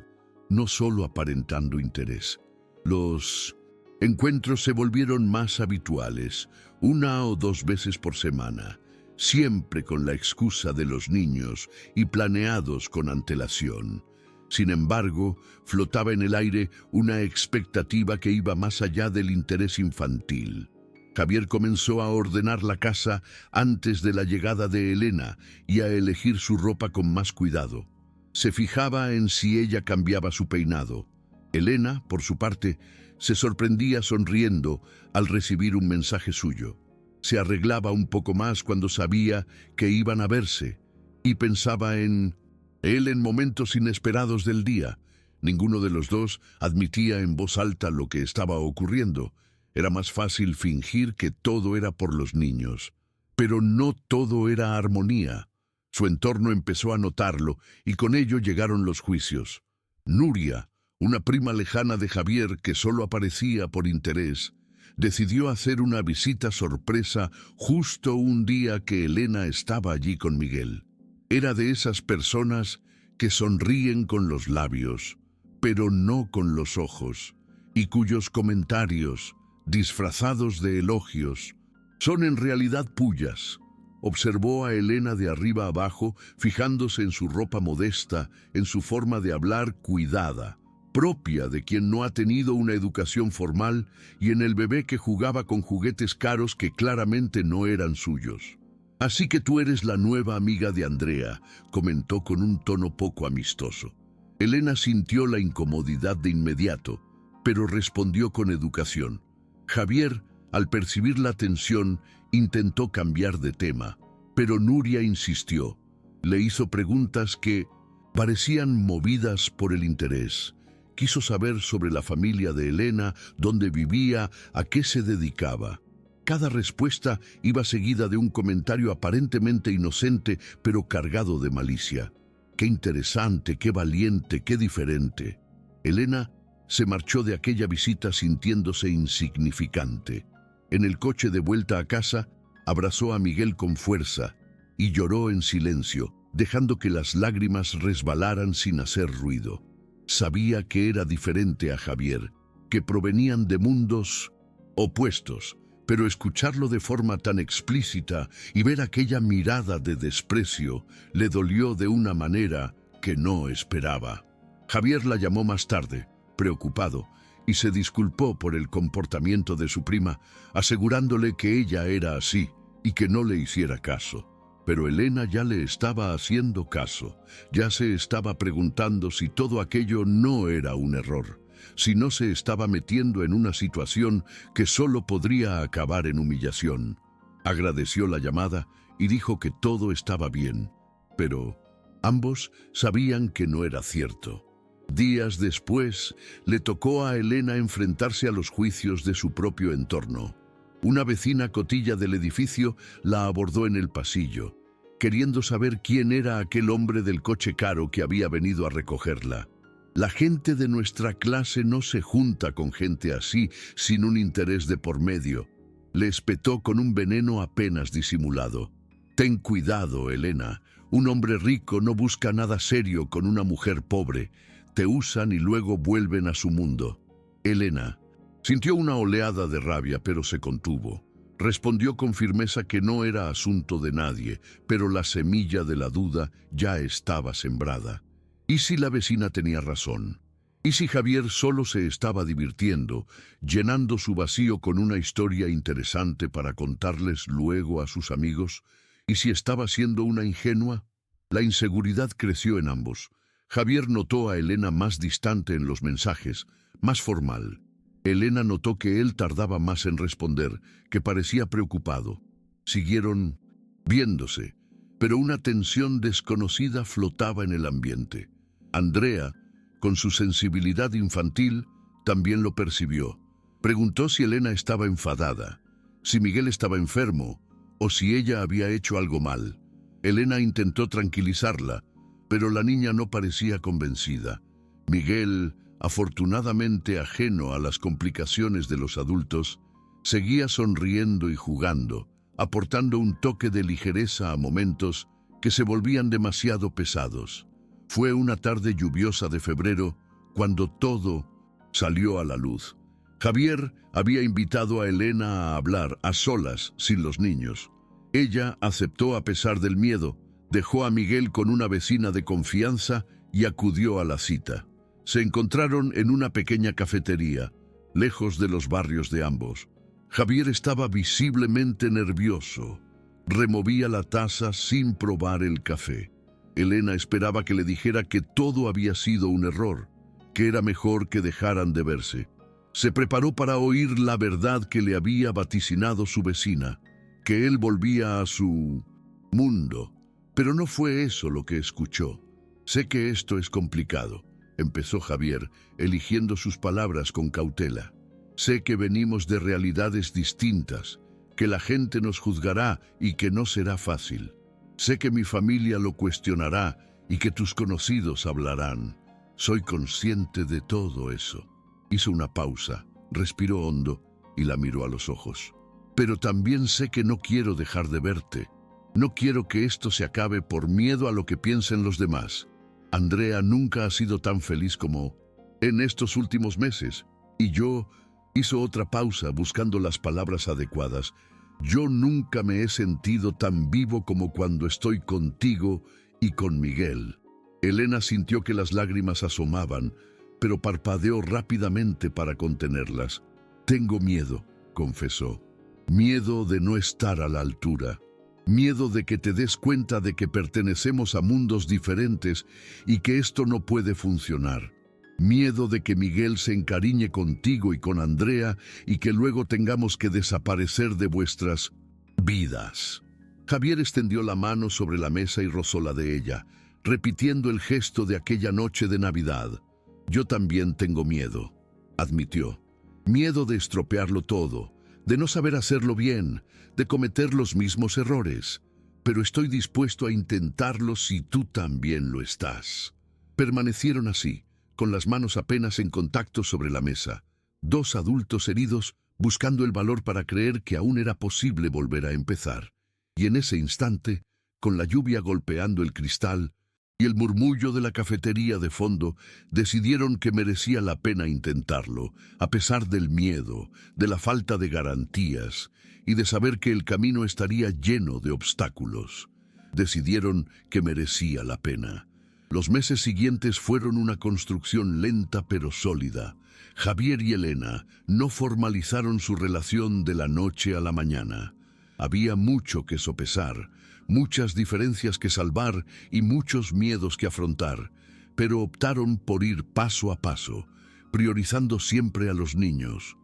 no solo aparentando interés. Los encuentros se volvieron más habituales, 1 o 2 veces por semana, siempre con la excusa de los niños y planeados con antelación. Sin embargo, flotaba en el aire una expectativa que iba más allá del interés infantil. Javier comenzó a ordenar la casa antes de la llegada de Elena y a elegir su ropa con más cuidado. Se fijaba en si ella cambiaba su peinado. Elena, por su parte, se sorprendía sonriendo al recibir un mensaje suyo. Se arreglaba un poco más cuando sabía que iban a verse y pensaba en él en momentos inesperados del día. Ninguno de los dos admitía en voz alta lo que estaba ocurriendo. Era más fácil fingir que todo era por los niños. Pero no todo era armonía. Su entorno empezó a notarlo y con ello llegaron los juicios. Nuria, una prima lejana de Javier que solo aparecía por interés, decidió hacer una visita sorpresa justo un día que Elena estaba allí con Miguel. Era de esas personas que sonríen con los labios, pero no con los ojos, y cuyos comentarios, disfrazados de elogios, son en realidad pullas. Observó a Elena de arriba abajo, fijándose en su ropa modesta, en su forma de hablar cuidada, propia de quien no ha tenido una educación formal, y en el bebé que jugaba con juguetes caros que claramente no eran suyos. «Así que tú eres la nueva amiga de Andrea», comentó con un tono poco amistoso. Elena sintió la incomodidad de inmediato, pero respondió con educación. Javier, al percibir la tensión, intentó cambiar de tema, pero Nuria insistió. Le hizo preguntas que parecían movidas por el interés. Quiso saber sobre la familia de Elena, dónde vivía, a qué se dedicaba. Cada respuesta iba seguida de un comentario aparentemente inocente, pero cargado de malicia. Qué interesante, qué valiente, qué diferente. Elena se marchó de aquella visita sintiéndose insignificante. En el coche de vuelta a casa, abrazó a Miguel con fuerza y lloró en silencio, dejando que las lágrimas resbalaran sin hacer ruido. Sabía que era diferente a Javier, que provenían de mundos opuestos, pero escucharlo de forma tan explícita y ver aquella mirada de desprecio le dolió de una manera que no esperaba. Javier la llamó más tarde, preocupado, y se disculpó por el comportamiento de su prima, asegurándole que ella era así y que no le hiciera caso. Pero Elena ya le estaba haciendo caso, ya se estaba preguntando si todo aquello no era un error, si no se estaba metiendo en una situación que solo podría acabar en humillación. Agradeció la llamada y dijo que todo estaba bien, pero ambos sabían que no era cierto. Días después, le tocó a Elena enfrentarse a los juicios de su propio entorno. Una vecina cotilla del edificio la abordó en el pasillo, queriendo saber quién era aquel hombre del coche caro que había venido a recogerla. La gente de nuestra clase no se junta con gente así, sin un interés de por medio. Le espetó con un veneno apenas disimulado. Ten cuidado, Elena. Un hombre rico no busca nada serio con una mujer pobre. Te usan y luego vuelven a su mundo. Elena sintió una oleada de rabia, pero se contuvo. Respondió con firmeza que no era asunto de nadie, pero la semilla de la duda ya estaba sembrada. ¿Y si la vecina tenía razón? ¿Y si Javier solo se estaba divirtiendo, llenando su vacío con una historia interesante para contarles luego a sus amigos? ¿Y si estaba siendo una ingenua? La inseguridad creció en ambos. Javier notó a Elena más distante en los mensajes, más formal. Elena notó que él tardaba más en responder, que parecía preocupado. Siguieron viéndose, pero una tensión desconocida flotaba en el ambiente. Andrea, con su sensibilidad infantil, también lo percibió. Preguntó si Elena estaba enfadada, si Miguel estaba enfermo o si ella había hecho algo mal. Elena intentó tranquilizarla, pero la niña no parecía convencida. Miguel, afortunadamente ajeno a las complicaciones de los adultos, seguía sonriendo y jugando, aportando un toque de ligereza a momentos que se volvían demasiado pesados. Fue una tarde lluviosa de febrero cuando todo salió a la luz. Javier había invitado a Elena a hablar a solas, sin los niños. Ella aceptó a pesar del miedo, dejó a Miguel con una vecina de confianza y acudió a la cita. Se encontraron en una pequeña cafetería, lejos de los barrios de ambos. Javier estaba visiblemente nervioso. Removía la taza sin probar el café. Elena esperaba que le dijera que todo había sido un error, que era mejor que dejaran de verse. Se preparó para oír la verdad que le había vaticinado su vecina, que él volvía a su mundo. Pero no fue eso lo que escuchó. Sé que esto es complicado, empezó Javier, eligiendo sus palabras con cautela. Sé que venimos de realidades distintas, que la gente nos juzgará y que no será fácil. Sé que mi familia lo cuestionará y que tus conocidos hablarán. Soy consciente de todo eso. Hizo una pausa, respiró hondo y la miró a los ojos. Pero también sé que no quiero dejar de verte. No quiero que esto se acabe por miedo a lo que piensen los demás. Andrea nunca ha sido tan feliz como en estos últimos meses. Y yo, hizo otra pausa buscando las palabras adecuadas. Yo nunca me he sentido tan vivo como cuando estoy contigo y con Miguel. Elena sintió que las lágrimas asomaban, pero parpadeó rápidamente para contenerlas. Tengo miedo, confesó. Miedo de no estar a la altura. Miedo de que te des cuenta de que pertenecemos a mundos diferentes y que esto no puede funcionar. Miedo de que Miguel se encariñe contigo y con Andrea y que luego tengamos que desaparecer de vuestras vidas. Javier extendió la mano sobre la mesa y rozó la de ella, repitiendo el gesto de aquella noche de Navidad. Yo también tengo miedo, admitió. Miedo de estropearlo todo, de no saber hacerlo bien, de cometer los mismos errores. Pero estoy dispuesto a intentarlo si tú también lo estás. Permanecieron así, con las manos apenas en contacto sobre la mesa, dos adultos heridos buscando el valor para creer que aún era posible volver a empezar. Y en ese instante, con la lluvia golpeando el cristal y el murmullo de la cafetería de fondo, decidieron que merecía la pena intentarlo, a pesar del miedo, de la falta de garantías y de saber que el camino estaría lleno de obstáculos. Decidieron que merecía la pena. Los meses siguientes fueron una construcción lenta pero sólida. Javier y Elena no formalizaron su relación de la noche a la mañana. Había mucho que sopesar, muchas diferencias que salvar y muchos miedos que afrontar, pero optaron por ir paso a paso, priorizando siempre a los niños.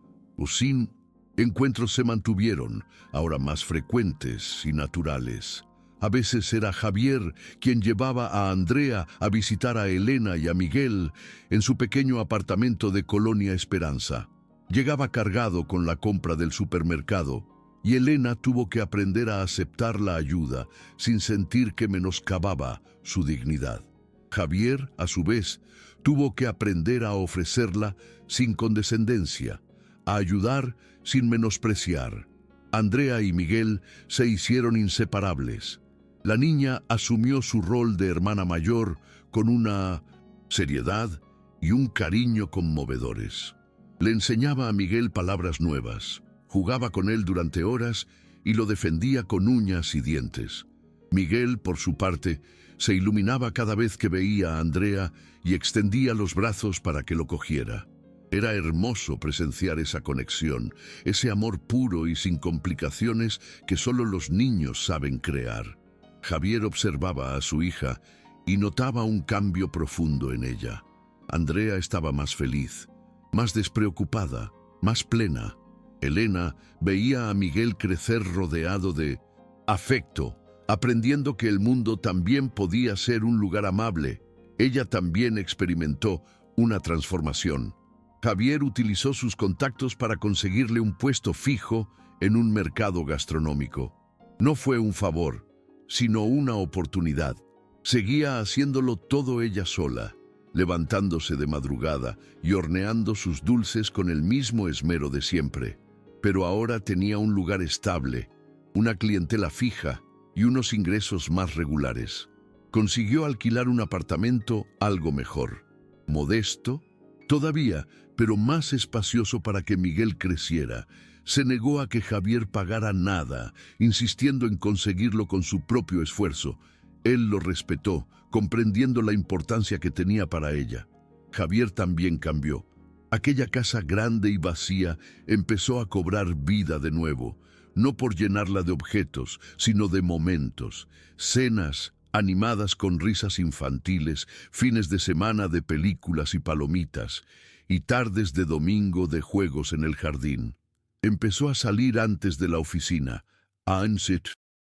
Sin encuentros se mantuvieron, ahora más frecuentes y naturales. A veces era Javier quien llevaba a Andrea a visitar a Elena y a Miguel en su pequeño apartamento de Colonia Esperanza. Llegaba cargado con la compra del supermercado y Elena tuvo que aprender a aceptar la ayuda sin sentir que menoscababa su dignidad. Javier, a su vez, tuvo que aprender a ofrecerla sin condescendencia, a ayudar sin menospreciar. Andrea y Miguel se hicieron inseparables. La niña asumió su rol de hermana mayor con una seriedad y un cariño conmovedores. Le enseñaba a Miguel palabras nuevas, jugaba con él durante horas y lo defendía con uñas y dientes. Miguel, por su parte, se iluminaba cada vez que veía a Andrea y extendía los brazos para que lo cogiera. Era hermoso presenciar esa conexión, ese amor puro y sin complicaciones que solo los niños saben crear. Javier observaba a su hija y notaba un cambio profundo en ella. Andrea estaba más feliz, más despreocupada, más plena. Elena veía a Miguel crecer rodeado de afecto, aprendiendo que el mundo también podía ser un lugar amable. Ella también experimentó una transformación. Javier utilizó sus contactos para conseguirle un puesto fijo en un mercado gastronómico. No fue un favor, sino una oportunidad. Seguía haciéndolo todo ella sola, levantándose de madrugada y horneando sus dulces con el mismo esmero de siempre. Pero ahora tenía un lugar estable, una clientela fija y unos ingresos más regulares. Consiguió alquilar un apartamento algo mejor, modesto, todavía, pero más espacioso para que Miguel creciera. Se negó a que Javier pagara nada, insistiendo en conseguirlo con su propio esfuerzo. Él lo respetó, comprendiendo la importancia que tenía para ella. Javier también cambió. Aquella casa grande y vacía empezó a cobrar vida de nuevo, no por llenarla de objetos, sino de momentos, cenas animadas con risas infantiles, fines de semana de películas y palomitas, y tardes de domingo de juegos en el jardín. Empezó a salir antes de la oficina, a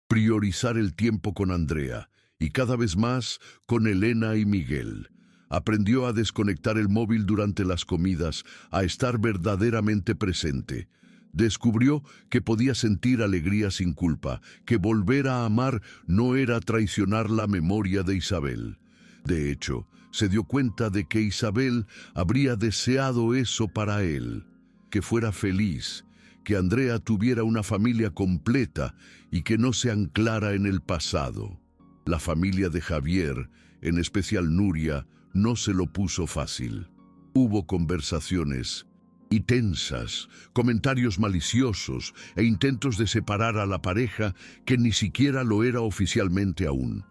priorizar el tiempo con Andrea, y cada vez más con Elena y Miguel. Aprendió a desconectar el móvil durante las comidas, a estar verdaderamente presente. Descubrió que podía sentir alegría sin culpa, que volver a amar no era traicionar la memoria de Isabel. De hecho, se dio cuenta de que Isabel habría deseado eso para él, que fuera feliz, que Andrea tuviera una familia completa y que no se anclara en el pasado. La familia de Javier, en especial Nuria, no se lo puso fácil. Hubo conversaciones y tensas, comentarios maliciosos e intentos de separar a la pareja que ni siquiera lo era oficialmente aún.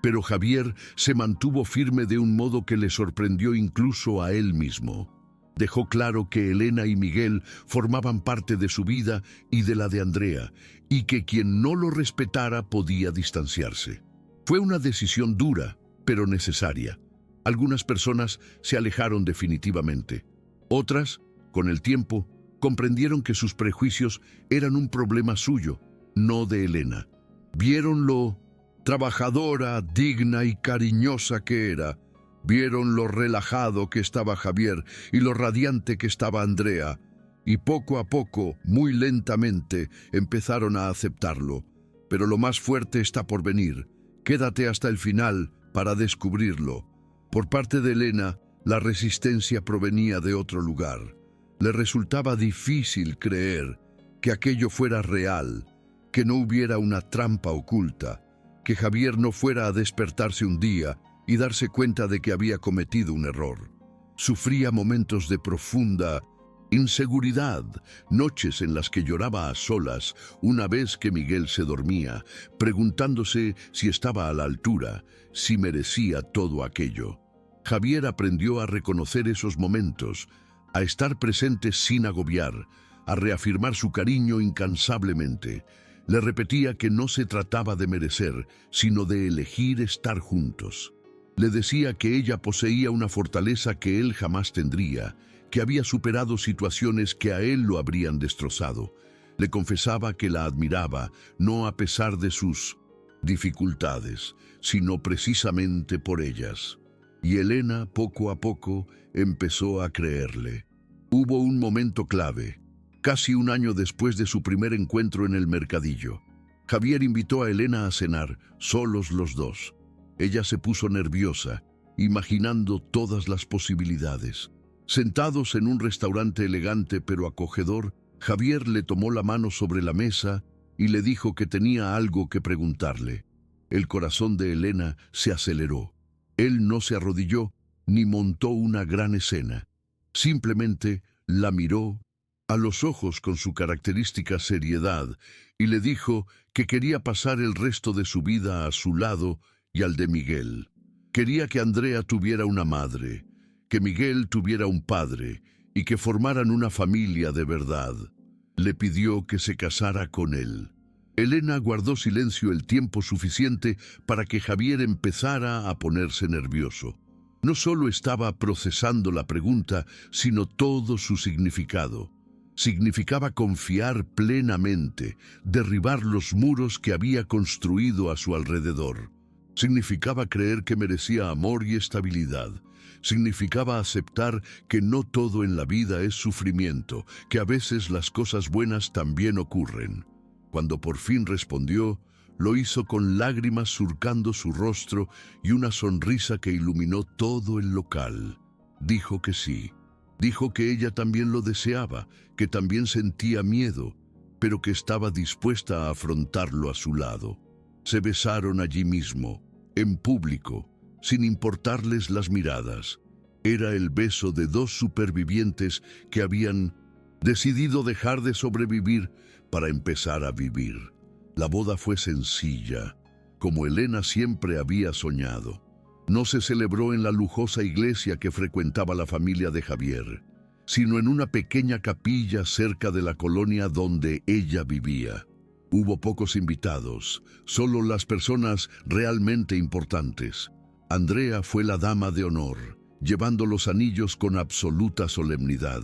Pero Javier se mantuvo firme de un modo que le sorprendió incluso a él mismo. Dejó claro que Elena y Miguel formaban parte de su vida y de la de Andrea, y que quien no lo respetara podía distanciarse. Fue una decisión dura, pero necesaria. Algunas personas se alejaron definitivamente. Otras, con el tiempo, comprendieron que sus prejuicios eran un problema suyo, no de Elena. Vieron lo trabajadora, digna y cariñosa que era. Vieron lo relajado que estaba Javier y lo radiante que estaba Andrea. y poco a poco, muy lentamente, empezaron a aceptarlo. Pero lo más fuerte está por venir. Quédate hasta el final para descubrirlo. Por parte de Elena, la resistencia provenía de otro lugar. Le resultaba difícil creer que aquello fuera real, que no hubiera una trampa oculta, que Javier no fuera a despertarse un día y darse cuenta de que había cometido un error. Sufría momentos de profunda inseguridad, noches en las que lloraba a solas una vez que Miguel se dormía, preguntándose si estaba a la altura, si merecía todo aquello. Javier aprendió a reconocer esos momentos, a estar presente sin agobiar, a reafirmar su cariño incansablemente. Le repetía que no se trataba de merecer, sino de elegir estar juntos. Le decía que ella poseía una fortaleza que él jamás tendría, que había superado situaciones que a él lo habrían destrozado. Le confesaba que la admiraba, no a pesar de sus dificultades, sino precisamente por ellas. Y Elena, poco a poco, empezó a creerle. Hubo un momento clave, casi un año después de su primer encuentro en el mercadillo. Javier invitó a Elena a cenar, solos los dos. Ella se puso nerviosa, imaginando todas las posibilidades. Sentados en un restaurante elegante pero acogedor, Javier le tomó la mano sobre la mesa y le dijo que tenía algo que preguntarle. El corazón de Elena se aceleró. Él no se arrodilló ni montó una gran escena. Simplemente la miró a los ojos con su característica seriedad y le dijo que quería pasar el resto de su vida a su lado y al de Miguel. Quería que Andrea tuviera una madre, que Miguel tuviera un padre y que formaran una familia de verdad. Le pidió que se casara con él. Elena guardó silencio el tiempo suficiente para que Javier empezara a ponerse nervioso. No solo estaba procesando la pregunta, sino todo su significado. Significaba confiar plenamente, derribar los muros que había construido a su alrededor. Significaba creer que merecía amor y estabilidad. Significaba aceptar que no todo en la vida es sufrimiento, que a veces las cosas buenas también ocurren. Cuando por fin respondió, lo hizo con lágrimas surcando su rostro y una sonrisa que iluminó todo el local. Dijo que sí. Dijo que ella también lo deseaba, que también sentía miedo, pero que estaba dispuesta a afrontarlo a su lado. Se besaron allí mismo, en público, sin importarles las miradas. Era el beso de dos supervivientes que habían decidido dejar de sobrevivir para empezar a vivir. La boda fue sencilla, como Elena siempre había soñado. No se celebró en la lujosa iglesia que frecuentaba la familia de Javier, sino en una pequeña capilla cerca de la colonia donde ella vivía. Hubo pocos invitados, solo las personas realmente importantes. Andrea fue la dama de honor, llevando los anillos con absoluta solemnidad.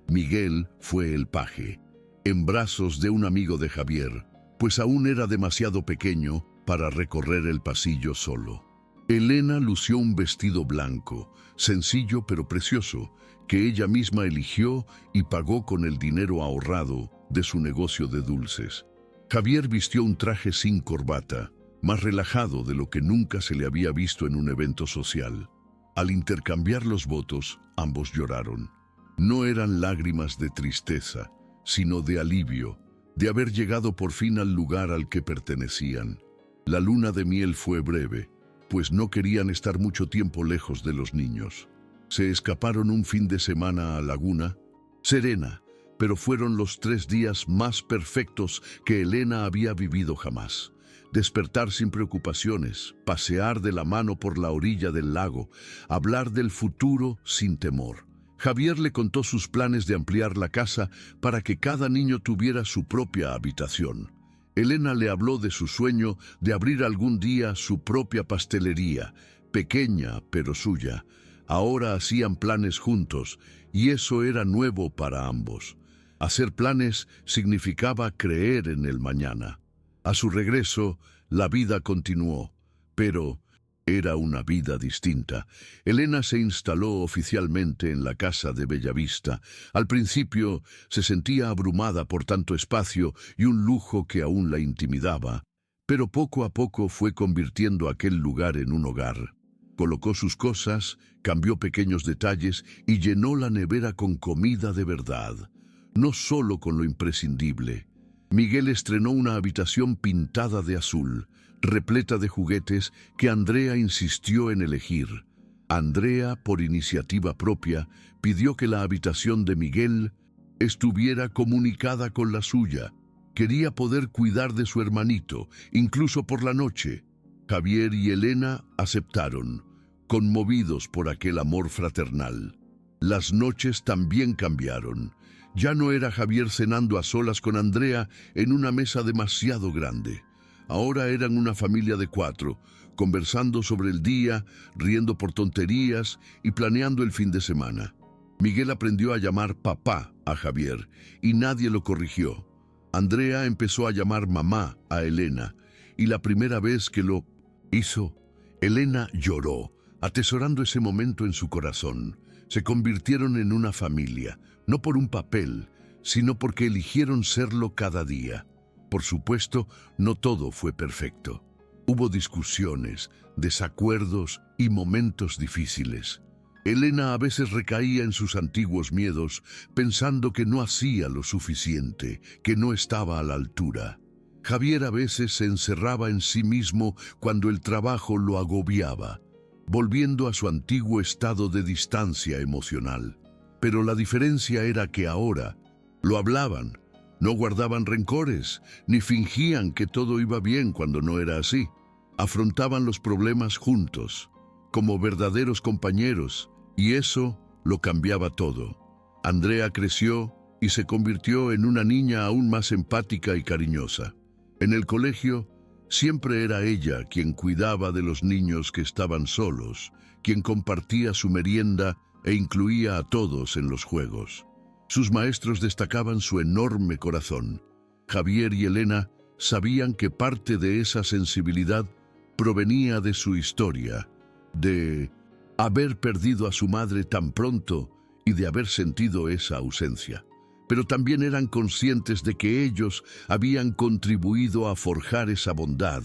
Miguel fue el paje, en brazos de un amigo de Javier, pues aún era demasiado pequeño para recorrer el pasillo solo. Elena lució un vestido blanco, sencillo pero precioso, que ella misma eligió y pagó con el dinero ahorrado de su negocio de dulces. Javier vistió un traje sin corbata, más relajado de lo que nunca se le había visto en un evento social. Al intercambiar los votos, ambos lloraron. No eran lágrimas de tristeza, sino de alivio, de haber llegado por fin al lugar al que pertenecían. La luna de miel fue breve, pues no querían estar mucho tiempo lejos de los niños. Se escaparon un fin de semana a Laguna, serena, pero fueron los 3 días más perfectos que Elena había vivido jamás. Despertar sin preocupaciones, pasear de la mano por la orilla del lago, hablar del futuro sin temor. Javier le contó sus planes de ampliar la casa para que cada niño tuviera su propia habitación. Elena le habló de su sueño de abrir algún día su propia pastelería, pequeña pero suya. Ahora hacían planes juntos, y eso era nuevo para ambos. Hacer planes significaba creer en el mañana. A su regreso, la vida continuó, pero Era una vida distinta. Elena se instaló oficialmente en la casa de Bellavista. Al principio se sentía abrumada por tanto espacio y un lujo que aún la intimidaba, pero poco a poco fue convirtiendo aquel lugar en un hogar. Colocó sus cosas, cambió pequeños detalles y llenó la nevera con comida de verdad, no solo con lo imprescindible. Miguel estrenó una habitación pintada de azul, repleta de juguetes que Andrea insistió en elegir. Andrea, por iniciativa propia, pidió que la habitación de Miguel estuviera comunicada con la suya. Quería poder cuidar de su hermanito, incluso por la noche. Javier y Elena aceptaron, conmovidos por aquel amor fraternal. Las noches también cambiaron. Ya no era Javier cenando a solas con Andrea en una mesa demasiado grande. Ahora eran una familia de 4, conversando sobre el día, riendo por tonterías y planeando el fin de semana. Miguel aprendió a llamar papá a Javier y nadie lo corrigió. Andrea empezó a llamar mamá a Elena y la primera vez que lo hizo, Elena lloró, atesorando ese momento en su corazón. Se convirtieron en una familia, no por un papel, sino porque eligieron serlo cada día. Por supuesto, no todo fue perfecto. Hubo discusiones, desacuerdos y momentos difíciles. Elena a veces recaía en sus antiguos miedos, pensando que no hacía lo suficiente, que no estaba a la altura. Javier a veces se encerraba en sí mismo cuando el trabajo lo agobiaba, volviendo a su antiguo estado de distancia emocional. Pero la diferencia era que ahora lo hablaban. No guardaban rencores, ni fingían que todo iba bien cuando no era así. Afrontaban los problemas juntos, como verdaderos compañeros, y eso lo cambiaba todo. Andrea creció y se convirtió en una niña aún más empática y cariñosa. En el colegio, siempre era ella quien cuidaba de los niños que estaban solos, quien compartía su merienda e incluía a todos en los juegos. Sus maestros destacaban su enorme corazón. Javier y Elena sabían que parte de esa sensibilidad provenía de su historia, de haber perdido a su madre tan pronto y de haber sentido esa ausencia. Pero también eran conscientes de que ellos habían contribuido a forjar esa bondad,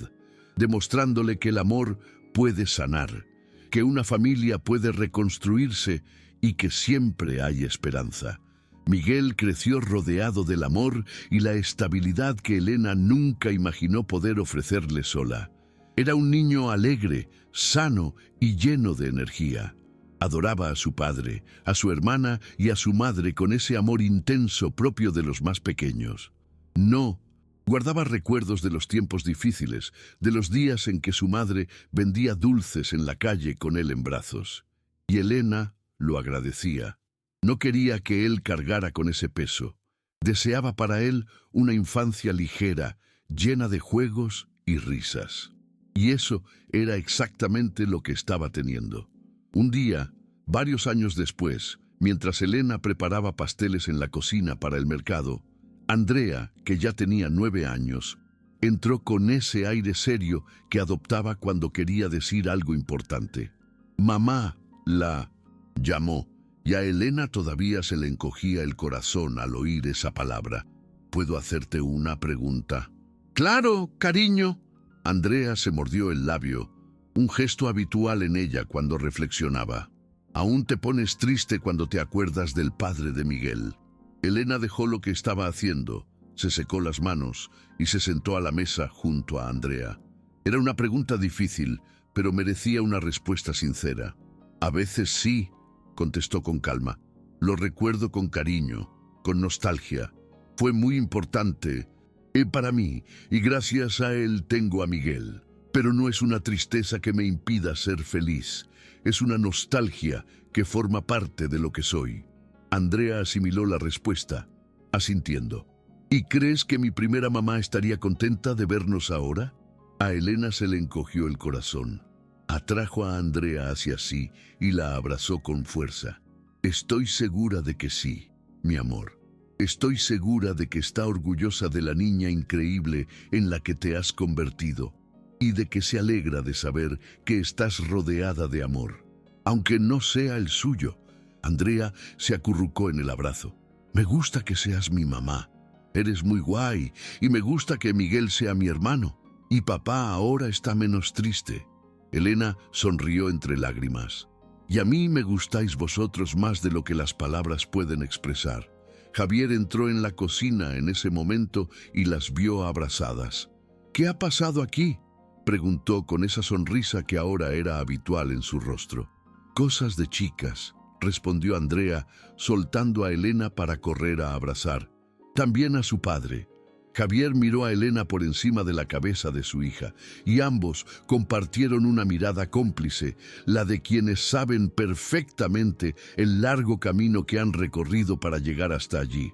demostrándole que el amor puede sanar, que una familia puede reconstruirse y que siempre hay esperanza. Miguel creció rodeado del amor y la estabilidad que Elena nunca imaginó poder ofrecerle sola. Era un niño alegre, sano y lleno de energía. Adoraba a su padre, a su hermana y a su madre con ese amor intenso propio de los más pequeños. No, guardaba recuerdos de los tiempos difíciles, de los días en que su madre vendía dulces en la calle con él en brazos. Y Elena lo agradecía. No quería que él cargara con ese peso. Deseaba para él una infancia ligera, llena de juegos y risas. Y eso era exactamente lo que estaba teniendo. Un día, varios años después, mientras Elena preparaba pasteles en la cocina para el mercado, Andrea, que ya tenía 9 años, entró con ese aire serio que adoptaba cuando quería decir algo importante. Mamá la llamó. Y a Elena todavía se le encogía el corazón al oír esa palabra. ¿Puedo hacerte una pregunta? ¡Claro, cariño! Andrea se mordió el labio, un gesto habitual en ella cuando reflexionaba. Aún te pones triste cuando te acuerdas del padre de Miguel. Elena dejó lo que estaba haciendo, se secó las manos y se sentó a la mesa junto a Andrea. Era una pregunta difícil, pero merecía una respuesta sincera. A veces sí, contestó con calma. Lo recuerdo con cariño, con nostalgia. Fue muy importante para mí, y gracias a él tengo a Miguel. Pero no es una tristeza que me impida ser feliz. Es una nostalgia que forma parte de lo que soy. Andrea asimiló la respuesta, asintiendo. ¿Y crees que mi primera mamá estaría contenta de vernos ahora? A Elena se le encogió el corazón. Atrajo a Andrea hacia sí y la abrazó con fuerza. Estoy segura de que sí, mi amor. Estoy segura de que está orgullosa de la niña increíble en la que te has convertido. y de que se alegra de saber que estás rodeada de amor, aunque no sea el suyo. Andrea se acurrucó en el abrazo. Me gusta que seas mi mamá. Eres muy guay y me gusta que Miguel sea mi hermano. Y papá ahora está menos triste. Elena sonrió entre lágrimas. Y a mí me gustáis vosotros más de lo que las palabras pueden expresar. Javier entró en la cocina en ese momento y las vio abrazadas. ¿Qué ha pasado aquí?, preguntó con esa sonrisa que ahora era habitual en su rostro. Cosas de chicas, respondió Andrea, soltando a Elena para correr a abrazar. También a su padre. Javier miró a Elena por encima de la cabeza de su hija, y ambos compartieron una mirada cómplice, la de quienes saben perfectamente el largo camino que han recorrido para llegar hasta allí.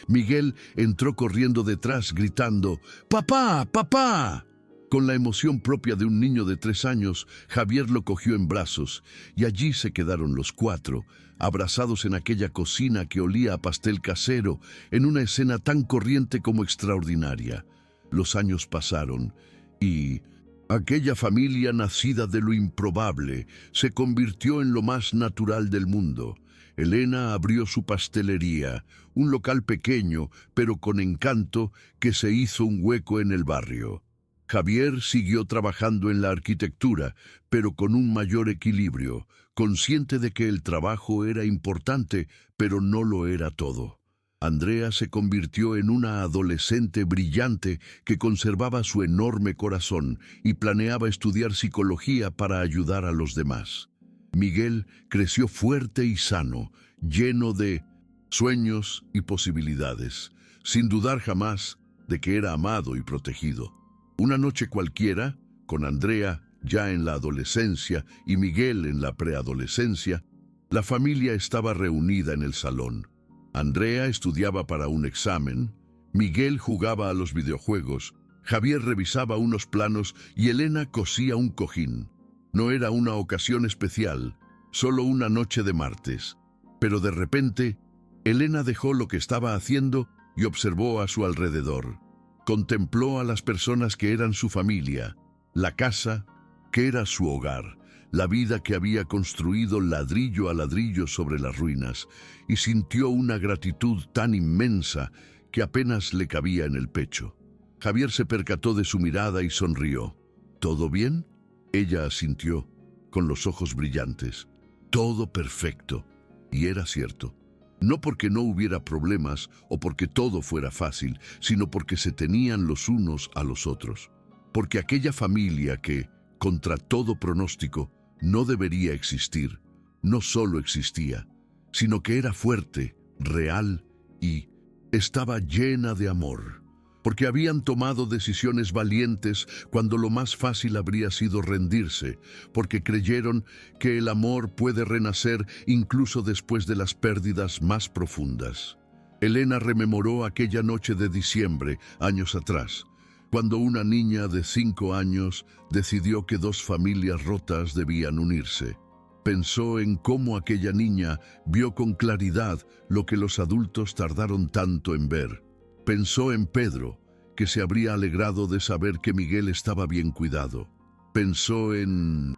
Miguel entró corriendo detrás, gritando, ¡Papá! ¡Papá! Con la emoción propia de un niño de 3 años, Javier lo cogió en brazos, y allí se quedaron los 4, abrazados en aquella cocina que olía a pastel casero, en una escena tan corriente como extraordinaria. Los años pasaron, y aquella familia nacida de lo improbable se convirtió en lo más natural del mundo. Elena abrió su pastelería, un local pequeño, pero con encanto, que se hizo un hueco en el barrio. Javier siguió trabajando en la arquitectura, pero con un mayor equilibrio, consciente de que el trabajo era importante, pero no lo era todo. Andrea se convirtió en una adolescente brillante que conservaba su enorme corazón y planeaba estudiar psicología para ayudar a los demás. Miguel creció fuerte y sano, lleno de sueños y posibilidades, sin dudar jamás de que era amado y protegido. Una noche cualquiera, con Andrea ya en la adolescencia y Miguel en la preadolescencia, la familia estaba reunida en el salón. Andrea estudiaba para un examen, Miguel jugaba a los videojuegos, Javier revisaba unos planos y Elena cosía un cojín. No era una ocasión especial, solo una noche de martes. Pero de repente, Elena dejó lo que estaba haciendo y observó a su alrededor. Contempló a las personas que eran su familia, la casa que era su hogar, la vida que había construido ladrillo a ladrillo sobre las ruinas, y sintió una gratitud tan inmensa que apenas le cabía en el pecho. Javier se percató de su mirada y sonrió. ¿Todo bien?, ella asintió, con los ojos brillantes. Todo perfecto. Y era cierto. No porque no hubiera problemas o porque todo fuera fácil, sino porque se tenían los unos a los otros. Porque aquella familia que, contra todo pronóstico, no debería existir, no solo existía, sino que era fuerte, real y estaba llena de amor. Porque habían tomado decisiones valientes cuando lo más fácil habría sido rendirse, porque creyeron que el amor puede renacer incluso después de las pérdidas más profundas. Elena rememoró aquella noche de diciembre, años atrás, cuando una niña de 5 años decidió que 2 familias rotas debían unirse. Pensó en cómo aquella niña vio con claridad lo que los adultos tardaron tanto en ver. Pensó en Pedro, que se habría alegrado de saber que Miguel estaba bien cuidado. Pensó en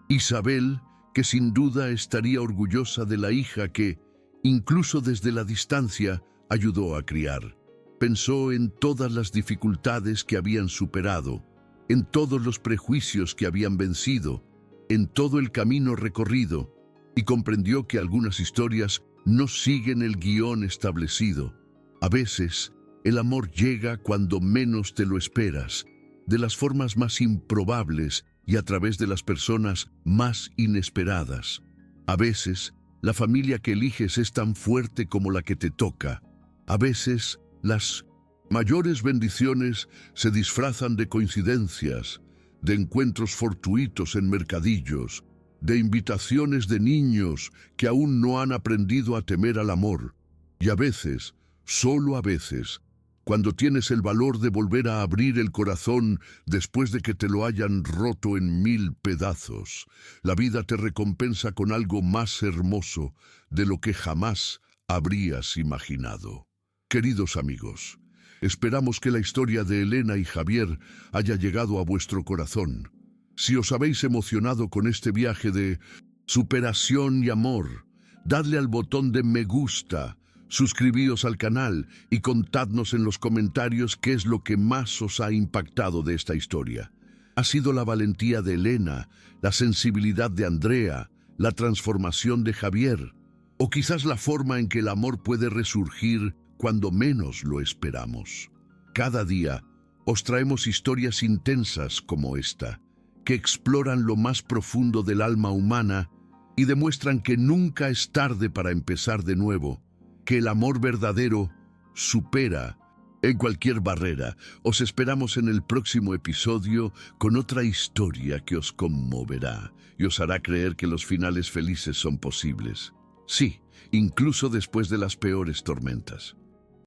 Isabel, que sin duda estaría orgullosa de la hija que, incluso desde la distancia, ayudó a criar. Pensó en todas las dificultades que habían superado, en todos los prejuicios que habían vencido, en todo el camino recorrido, y comprendió que algunas historias no siguen el guión establecido. A veces, el amor llega cuando menos te lo esperas, de las formas más improbables y a través de las personas más inesperadas. A veces, la familia que eliges es tan fuerte como la que te toca. A veces, las mayores bendiciones se disfrazan de coincidencias, de encuentros fortuitos en mercadillos, de invitaciones de niños que aún no han aprendido a temer al amor. Y a veces, solo a veces, cuando tienes el valor de volver a abrir el corazón después de que te lo hayan roto en 1000 pedazos, la vida te recompensa con algo más hermoso de lo que jamás habrías imaginado. Queridos amigos, Esperamos que la historia de Elena y Javier haya llegado a vuestro corazón. Si os habéis emocionado con este viaje de superación y amor, dadle al botón de me gusta, suscribíos al canal y contadnos en los comentarios qué es lo que más os ha impactado de esta historia. ¿Ha sido la valentía de Elena, la sensibilidad de Andrea, la transformación de Javier, o quizás la forma en que el amor puede resurgir cuando menos lo esperamos? Cada día os traemos historias intensas como esta, que exploran lo más profundo del alma humana y demuestran que nunca es tarde para empezar de nuevo, que el amor verdadero supera en cualquier barrera. Os esperamos en el próximo episodio con otra historia que os conmoverá y os hará creer que los finales felices son posibles. Sí, incluso después de las peores tormentas.